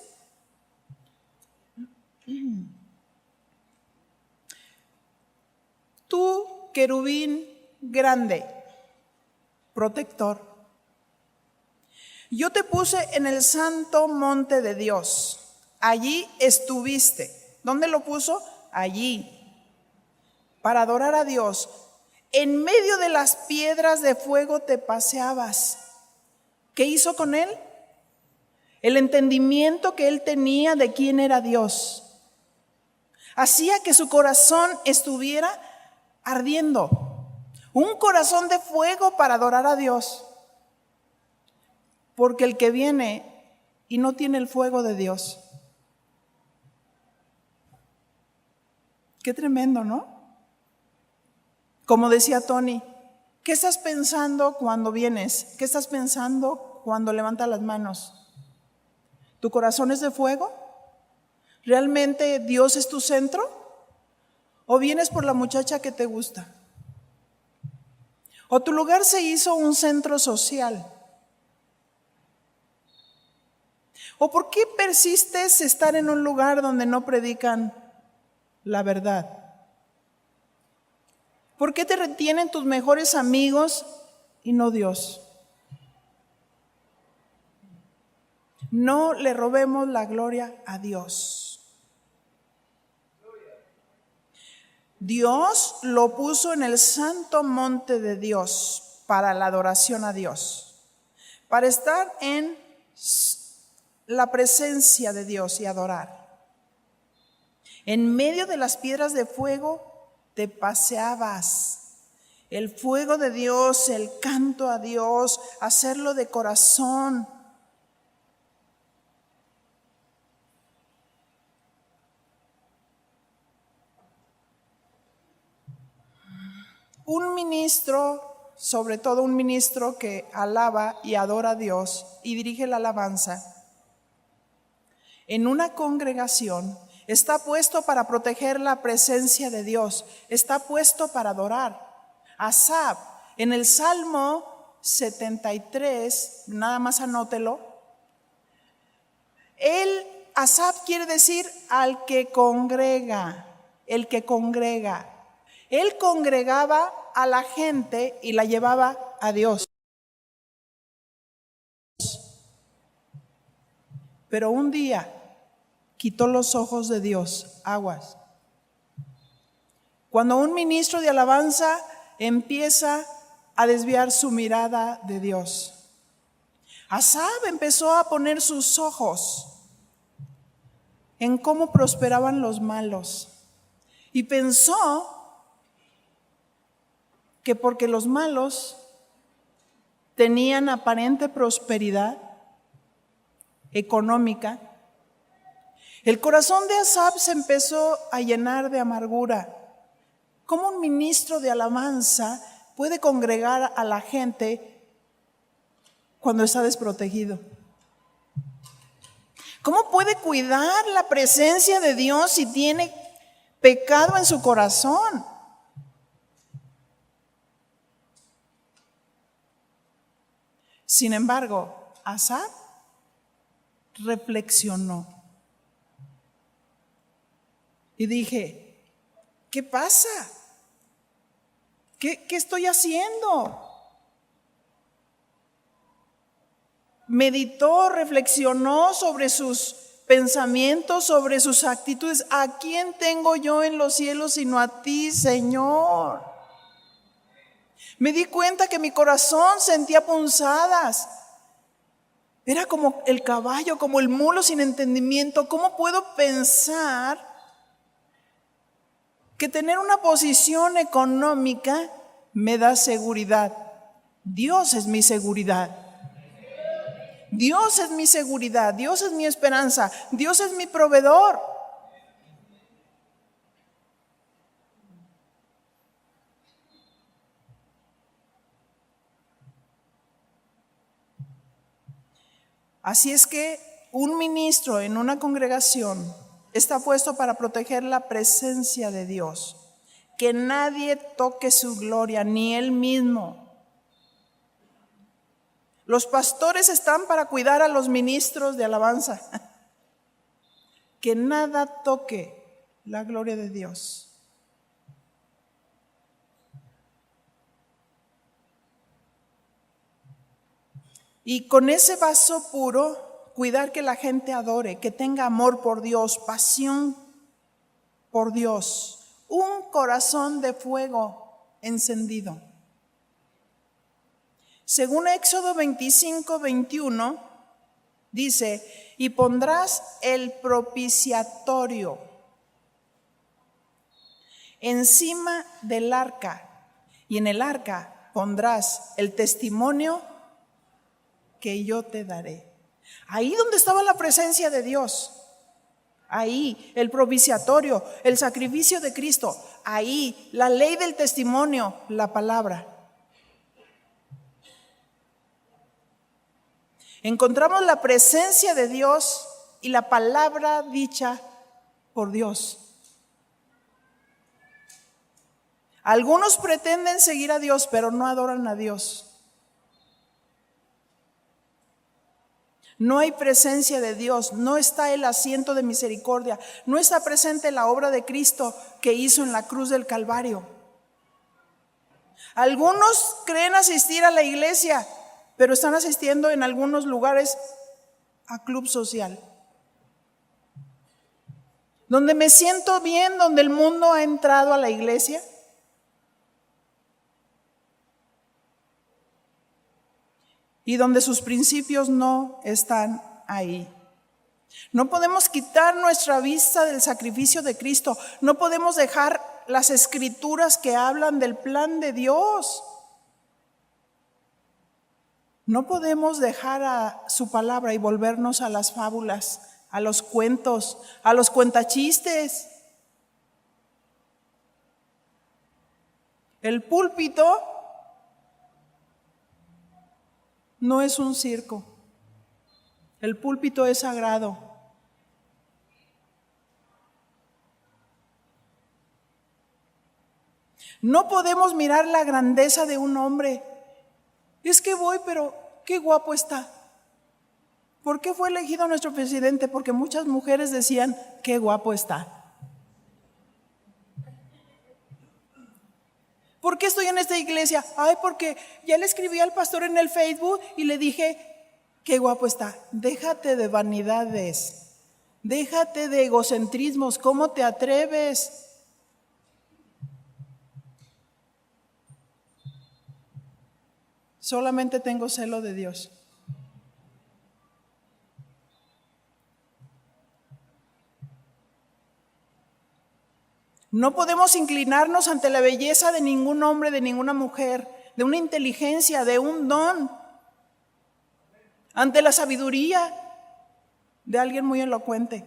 Tú, querubín grande, protector, Yo te puse en el santo monte de Dios. Allí estuviste. ¿Dónde lo puso? Allí. Para adorar a Dios. En medio de las piedras de fuego te paseabas. ¿Qué hizo con él? El entendimiento que él tenía de quién era Dios hacía que su corazón estuviera ardiendo. Un corazón de fuego para adorar a Dios. Porque el que viene y no tiene el fuego de Dios. Qué tremendo, ¿no? Como decía Tony, ¿qué estás pensando cuando vienes? ¿Qué estás pensando cuando levantas las manos? ¿Tu corazón es de fuego? ¿Realmente Dios es tu centro? ¿O vienes por la muchacha que te gusta? ¿O tu lugar se hizo un centro social? ¿O por qué persistes estar en un lugar donde no predican la verdad? ¿Por qué te retienen tus mejores amigos y no Dios? No le robemos la gloria a Dios. Dios lo puso en el santo monte de Dios para la adoración a Dios, para estar en la presencia de Dios y adorar. En medio de las piedras de fuego te paseabas. El fuego de Dios, el canto a Dios, hacerlo de corazón. Un ministro, sobre todo un ministro que alaba y adora a Dios y dirige la alabanza, en una congregación está puesto para proteger la presencia de Dios, está puesto para adorar. Asaf, en el Salmo 73, nada más anótelo, Asaf quiere decir al que congrega, el que congrega. Él congregaba a la gente y la llevaba a Dios. Pero un día quitó los ojos de Dios, aguas. Cuando un ministro de alabanza empieza a desviar su mirada de Dios, Asaf empezó a poner sus ojos en cómo prosperaban los malos y pensó que porque los malos tenían aparente prosperidad económica, el corazón de Asaf se empezó a llenar de amargura. ¿Cómo un ministro de alabanza puede congregar a la gente cuando está desprotegido? ¿Cómo puede cuidar la presencia de Dios si tiene pecado en su corazón? Sin embargo, Asaf reflexionó y dije, ¿qué pasa? ¿Qué estoy haciendo? Meditó, reflexionó sobre sus pensamientos, sobre sus actitudes. ¿A quién tengo yo en los cielos sino a ti, Señor? Me di cuenta que mi corazón sentía punzadas. Era como el caballo, como el mulo sin entendimiento. ¿Cómo puedo pensar que tener una posición económica me da seguridad? Dios es mi seguridad. Dios es mi seguridad. Dios es mi esperanza. Dios es mi proveedor. Así es que un ministro en una congregación está puesto para proteger la presencia de Dios. Que nadie toque su gloria, ni él mismo. Los pastores están para cuidar a los ministros de alabanza. Que nada toque la gloria de Dios. Y con ese vaso puro, cuidar que la gente adore, que tenga amor por Dios, pasión por Dios, un corazón de fuego encendido. Según Éxodo 25:21, dice, y pondrás el propiciatorio encima del arca, y en el arca pondrás el testimonio que yo te daré. Ahí donde estaba la presencia de Dios, ahí el propiciatorio, el sacrificio de Cristo, ahí la ley del testimonio, la palabra. Encontramos la presencia de Dios y la palabra dicha por Dios. Algunos pretenden seguir a Dios, pero no adoran a Dios. No hay presencia de Dios, no está el asiento de misericordia, no está presente la obra de Cristo que hizo en la cruz del Calvario. Algunos creen asistir a la iglesia, pero están asistiendo en algunos lugares a club social, donde me siento bien, donde el mundo ha entrado a la iglesia. Y donde sus principios no están ahí. No podemos quitar nuestra vista del sacrificio de Cristo. No podemos dejar las escrituras que hablan del plan de Dios. No podemos dejar a su palabra y volvernos a las fábulas, a los cuentos, a los cuentachistes. El púlpito no es un circo. El púlpito es sagrado. No podemos mirar la grandeza de un hombre. Es que voy, pero qué guapo está. ¿Por qué fue elegido nuestro presidente? Porque muchas mujeres decían, qué guapo está. ¿Por qué estoy en esta iglesia? Ay, porque ya le escribí al pastor en el Facebook y le dije, qué guapo está. Déjate de vanidades, déjate de egocentrismos. ¿Cómo te atreves? Solamente tengo celo de Dios. No podemos inclinarnos ante la belleza de ningún hombre, de ninguna mujer, de una inteligencia, de un don, ante la sabiduría de alguien muy elocuente.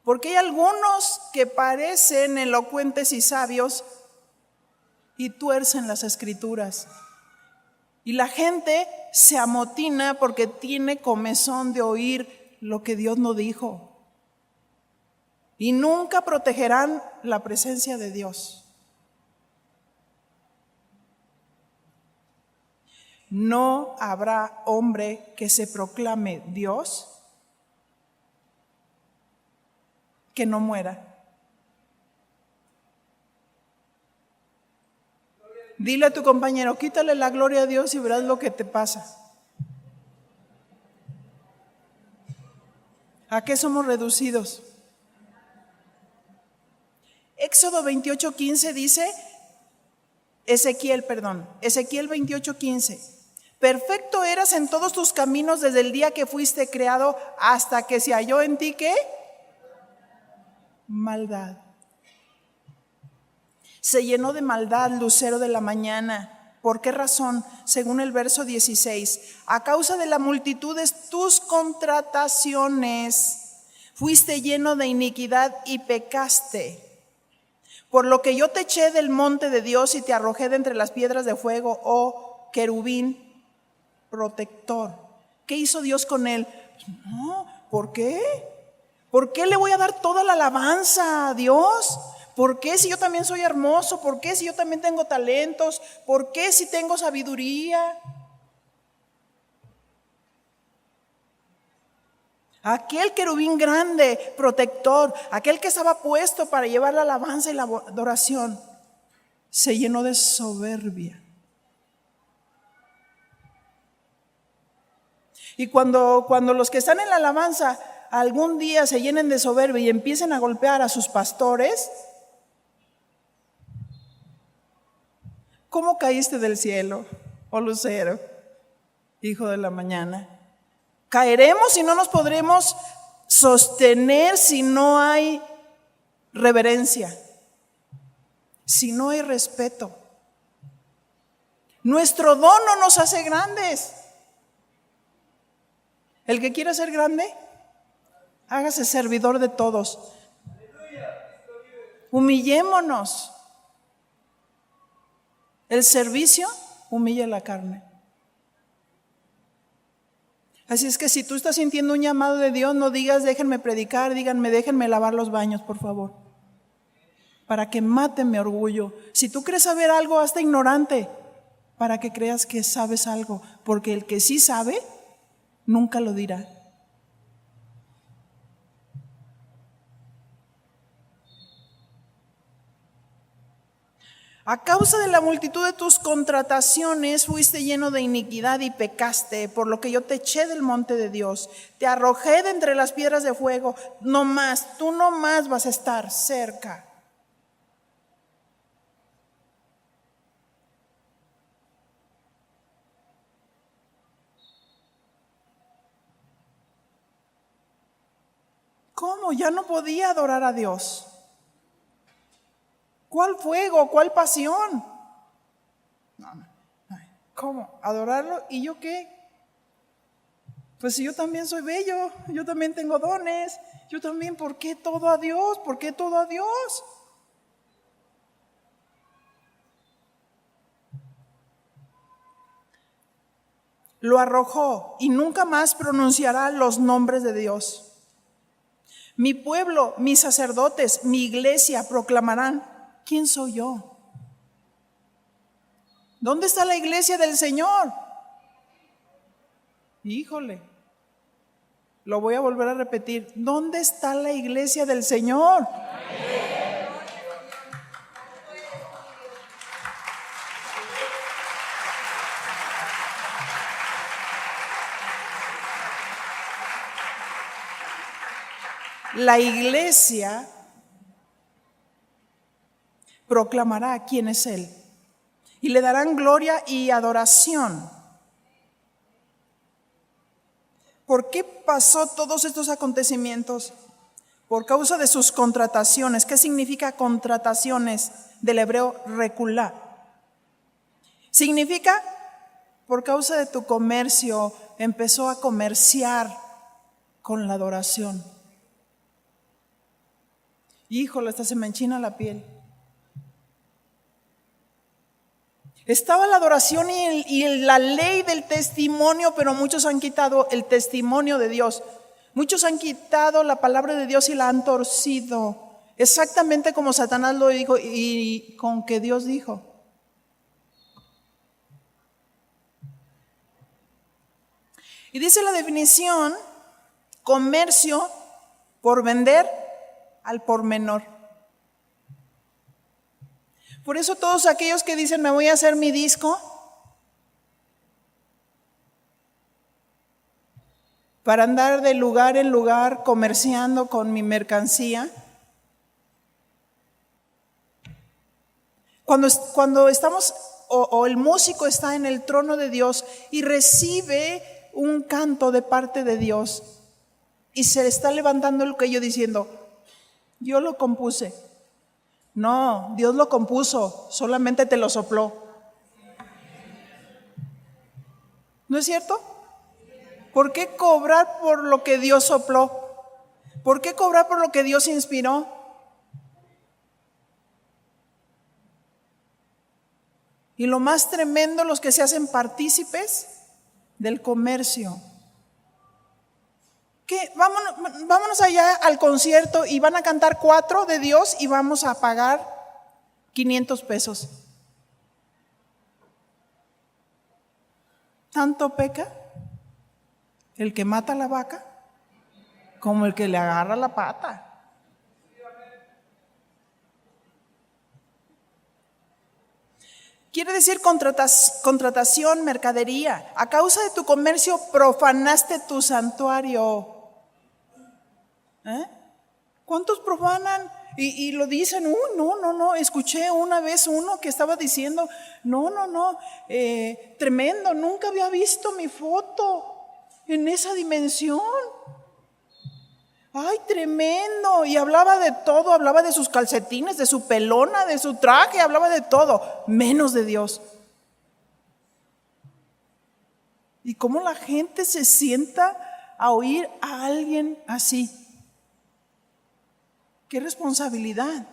Porque hay algunos que parecen elocuentes y sabios y tuercen las escrituras. Y la gente se amotina porque tiene comezón de oír lo que Dios no dijo. Y nunca protegerán la presencia de Dios. No habrá hombre que se proclame Dios que no muera. Dile a tu compañero, quítale la gloria a Dios y verás lo que te pasa. ¿A qué somos reducidos? Éxodo 28:15 dice, Ezequiel 28:15. Perfecto eras en todos tus caminos desde el día que fuiste creado hasta que se halló en ti, ¿qué? Maldad. Se llenó de maldad lucero de la mañana. ¿Por qué razón? Según el verso 16, a causa de la multitud de tus contrataciones, fuiste lleno de iniquidad y pecaste. Por lo que yo te eché del monte de Dios y te arrojé de entre las piedras de fuego, oh querubín protector. ¿Qué hizo Dios con él? No, ¿por qué? ¿Por qué le voy a dar toda la alabanza a Dios? ¿Por qué si yo también soy hermoso? ¿Por qué si yo también tengo talentos? ¿Por qué si tengo sabiduría? Aquel querubín grande, protector, aquel que estaba puesto para llevar la alabanza y la adoración, se llenó de soberbia. Y cuando los que están en la alabanza algún día se llenen de soberbia y empiecen a golpear a sus pastores, ¿cómo caíste del cielo, oh lucero, hijo de la mañana? Caeremos y no nos podremos sostener si no hay reverencia, si no hay respeto. Nuestro don no nos hace grandes. El que quiera ser grande, hágase servidor de todos. Humillémonos. El servicio humilla la carne. Así es que si tú estás sintiendo un llamado de Dios, no digas déjenme predicar, díganme déjenme lavar los baños, por favor, para que maten mi orgullo. Si tú crees saber algo, hazte ignorante para que creas que sabes algo, porque el que sí sabe nunca lo dirá. A causa de la multitud de tus contrataciones fuiste lleno de iniquidad y pecaste, por lo que yo te eché del monte de Dios, te arrojé de entre las piedras de fuego. Tú no más vas a estar cerca. ¿Cómo? Ya no podía adorar a Dios. ¿Cuál fuego? ¿Cuál pasión? No. ¿Cómo? ¿Adorarlo? ¿Y yo qué? Pues si yo también soy bello, yo también tengo dones, yo también, ¿por qué todo a Dios? ¿Por qué todo a Dios? Lo arrojó y nunca más pronunciará los nombres de Dios. Mi pueblo, mis sacerdotes, mi iglesia proclamarán: ¿quién soy yo? ¿Dónde está la iglesia del Señor? Híjole, lo voy a volver a repetir. ¿Dónde está la iglesia del Señor? La iglesia proclamará quién es Él y le darán gloria y adoración. ¿Por qué pasó todos estos acontecimientos? Por causa de sus contrataciones. ¿Qué significa contrataciones? Del hebreo reculá. Significa por causa de tu comercio empezó a comerciar con la adoración. Híjole, hasta se me enchina la piel. Estaba la adoración y la ley del testimonio, pero muchos han quitado el testimonio de Dios. Muchos han quitado la palabra de Dios y la han torcido, exactamente como Satanás lo dijo y con que Dios dijo. Y dice la definición: comercio por vender al por menor. Por eso todos aquellos que dicen me voy a hacer mi disco para andar de lugar en lugar comerciando con mi mercancía. Cuando estamos o el músico está en el trono de Dios y recibe un canto de parte de Dios y se está levantando el cuello diciendo: yo lo compuse. No, Dios lo compuso, solamente te lo sopló. ¿No es cierto? ¿Por qué cobrar por lo que Dios sopló? ¿Por qué cobrar por lo que Dios inspiró? Y lo más tremendo, los que se hacen partícipes del comercio. ¿Qué? Vámonos allá al concierto y van a cantar 4 de Dios y vamos a pagar 500 pesos. ¿Tanto peca el que mata a la vaca como el que le agarra la pata? Quiere decir contratación, mercadería. A causa de tu comercio profanaste tu santuario. ¿Cuántos profanan? Y lo dicen, no. Escuché una vez uno que estaba diciendo, tremendo, nunca había visto mi foto en esa dimensión. Ay, tremendo. Y hablaba de todo, hablaba de sus calcetines, de su pelona, de su traje, hablaba de todo, menos de Dios. Y cómo la gente se sienta a oír a alguien así. ¡Qué responsabilidad!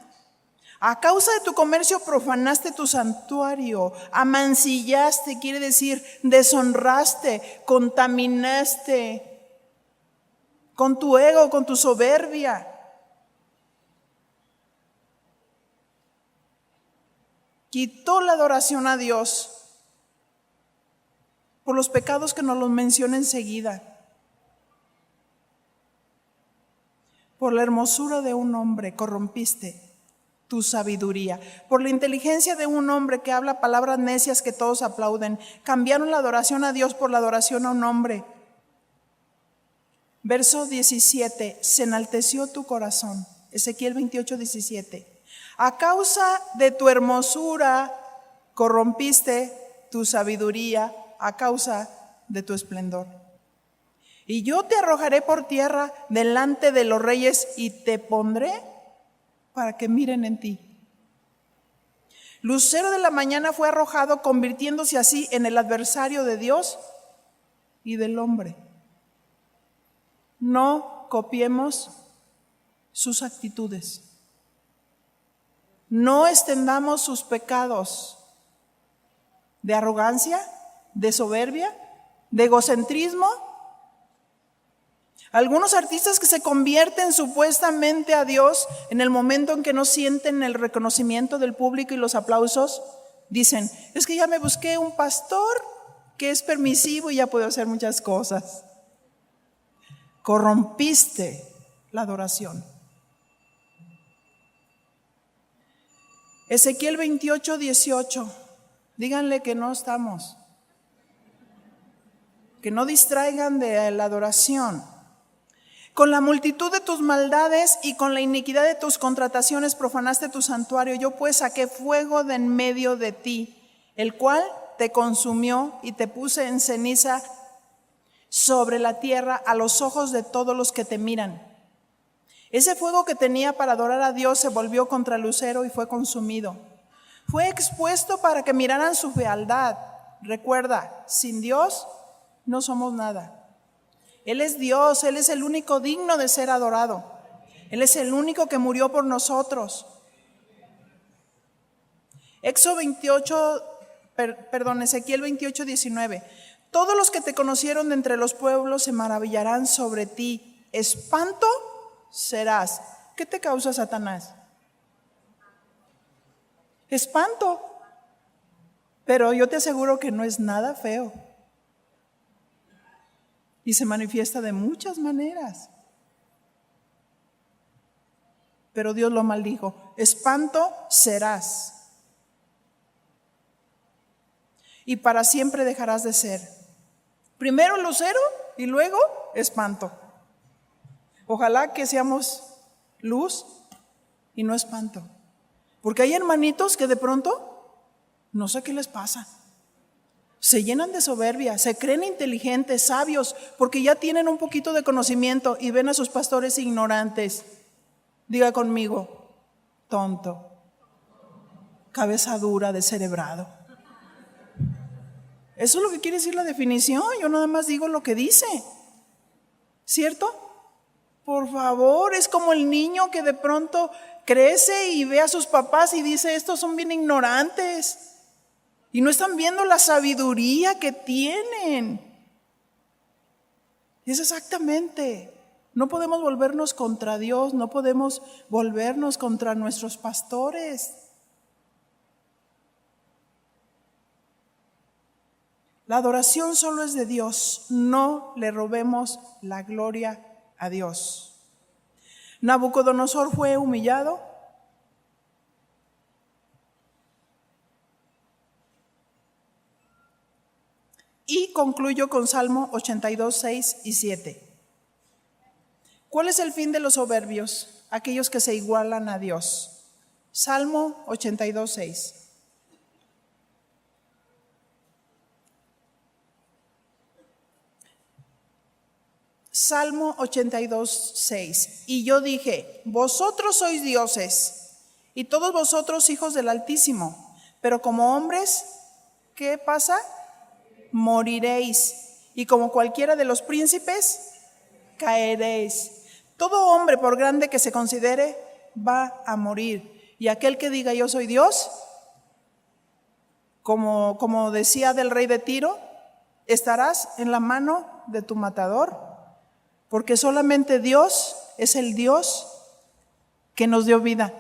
A causa de tu comercio profanaste tu santuario, amancillaste, quiere decir deshonraste, contaminaste con tu ego, con tu soberbia. Quitó la adoración a Dios por los pecados que nos los menciona enseguida. Por la hermosura de un hombre corrompiste tu sabiduría. Por la inteligencia de un hombre que habla palabras necias que todos aplauden. Cambiaron la adoración a Dios por la adoración a un hombre. Verso 17. Se enalteció tu corazón. Ezequiel 28, 17. A causa de tu hermosura corrompiste tu sabiduría a causa de tu esplendor. Y yo te arrojaré por tierra delante de los reyes y te pondré para que miren en ti. Lucero de la mañana fue arrojado, convirtiéndose así en el adversario de Dios y del hombre. No copiemos sus actitudes. No extendamos sus pecados de arrogancia, de soberbia, de egocentrismo. Algunos artistas que se convierten supuestamente a Dios en el momento en que no sienten el reconocimiento del público y los aplausos, dicen, es que ya me busqué un pastor que es permisivo y ya puedo hacer muchas cosas. Corrompiste la adoración. Ezequiel 28, 18. Díganle que no estamos. Que no distraigan de la adoración. Con la multitud de tus maldades y con la iniquidad de tus contrataciones profanaste tu santuario. Yo pues saqué fuego de en medio de ti, el cual te consumió y te puse en ceniza sobre la tierra a los ojos de todos los que te miran. Ese fuego que tenía para adorar a Dios se volvió contra Lucero y fue consumido. Fue expuesto para que miraran su fealdad. Recuerda, sin Dios no somos nada. Él es Dios, Él es el único digno de ser adorado. Él es el único que murió por nosotros. Ezequiel 28, 19. Todos los que te conocieron de entre los pueblos se maravillarán sobre ti. Espanto serás. ¿Qué te causa Satanás? Espanto. Pero yo te aseguro que no es nada feo. Y se manifiesta de muchas maneras. Pero Dios lo maldijo. Espanto serás. Y para siempre dejarás de ser. Primero lucero y luego espanto. Ojalá que seamos luz y no espanto. Porque hay hermanitos que de pronto, no sé qué les pasa. Se llenan de soberbia, se creen inteligentes, sabios, porque ya tienen un poquito de conocimiento y ven a sus pastores ignorantes. Diga conmigo, tonto, cabeza dura, descerebrado. Eso es lo que quiere decir la definición, yo nada más digo lo que dice. ¿Cierto? Por favor, es como el niño que de pronto crece y ve a sus papás y dice, estos son bien ignorantes. Y no están viendo la sabiduría que tienen. Es exactamente. No podemos volvernos contra Dios, no podemos volvernos contra nuestros pastores. La adoración solo es de Dios, no le robemos la gloria a Dios. Nabucodonosor fue humillado. concluyo con Salmo 82, 6 y 7. ¿Cuál es el fin de los soberbios? Aquellos que se igualan a Dios. Salmo 82, 6. Salmo 82, 6. Y yo dije, vosotros sois dioses, y todos vosotros hijos del Altísimo, pero como hombres, ¿qué pasa? Moriréis, y como cualquiera de los príncipes, caeréis. Todo hombre, por grande que se considere, va a morir. Y aquel que diga yo soy Dios, como decía del rey de Tiro, estarás en la mano de tu matador. Porque solamente Dios es el Dios que nos dio vida.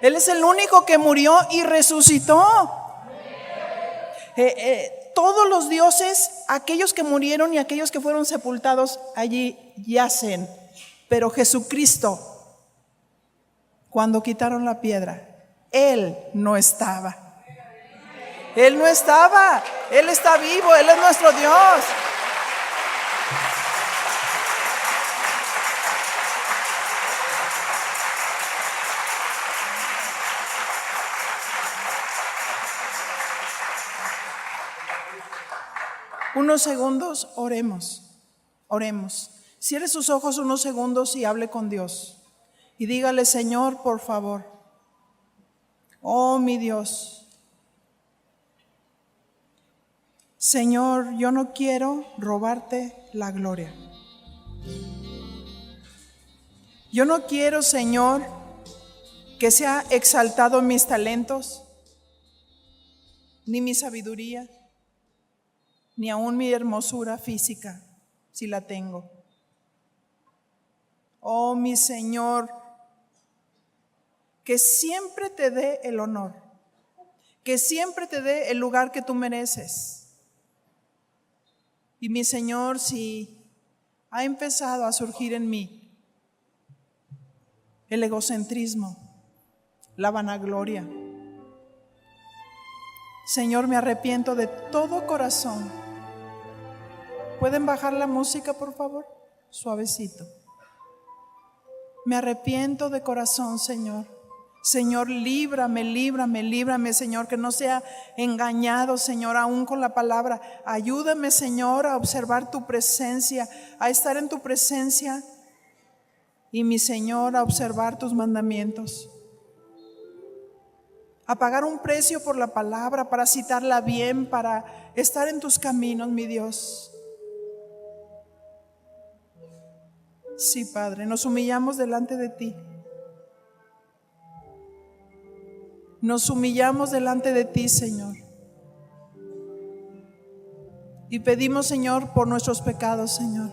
Él es el único que murió y resucitó. Todos los dioses, aquellos que murieron y aquellos que fueron sepultados, allí yacen. Pero Jesucristo, cuando quitaron la piedra, Él no estaba. Él no estaba. Él está vivo. Él es nuestro Dios. Unos segundos, oremos. Cierre sus ojos unos segundos y hable con Dios. Y dígale, Señor, por favor. Oh, mi Dios. Señor, yo no quiero robarte la gloria. Yo no quiero, Señor, que sea exaltado mis talentos, ni mi sabiduría, ni aún mi hermosura física, si la tengo. Oh, mi Señor, que siempre te dé el honor, que siempre te dé el lugar que tú mereces. Y mi Señor, si ha empezado a surgir en mí el egocentrismo, la vanagloria, Señor, me arrepiento de todo corazón. ¿Pueden bajar la música, por favor? Suavecito. Me arrepiento de corazón, Señor. Señor, líbrame, Señor, que no sea engañado, Señor, aún con la palabra. Ayúdame, Señor, a observar tu presencia, a estar en tu presencia. Y mi Señor, a observar tus mandamientos. A pagar un precio por la palabra, para citarla bien, para estar en tus caminos, mi Dios. Sí, Padre, nos humillamos delante de ti. Nos humillamos delante de ti, Señor. Y pedimos, Señor, por nuestros pecados, Señor.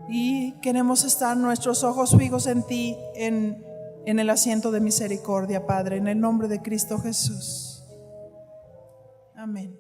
Y queremos estar nuestros ojos fijos en ti, en el asiento de misericordia, Padre, en el nombre de Cristo Jesús. Amén.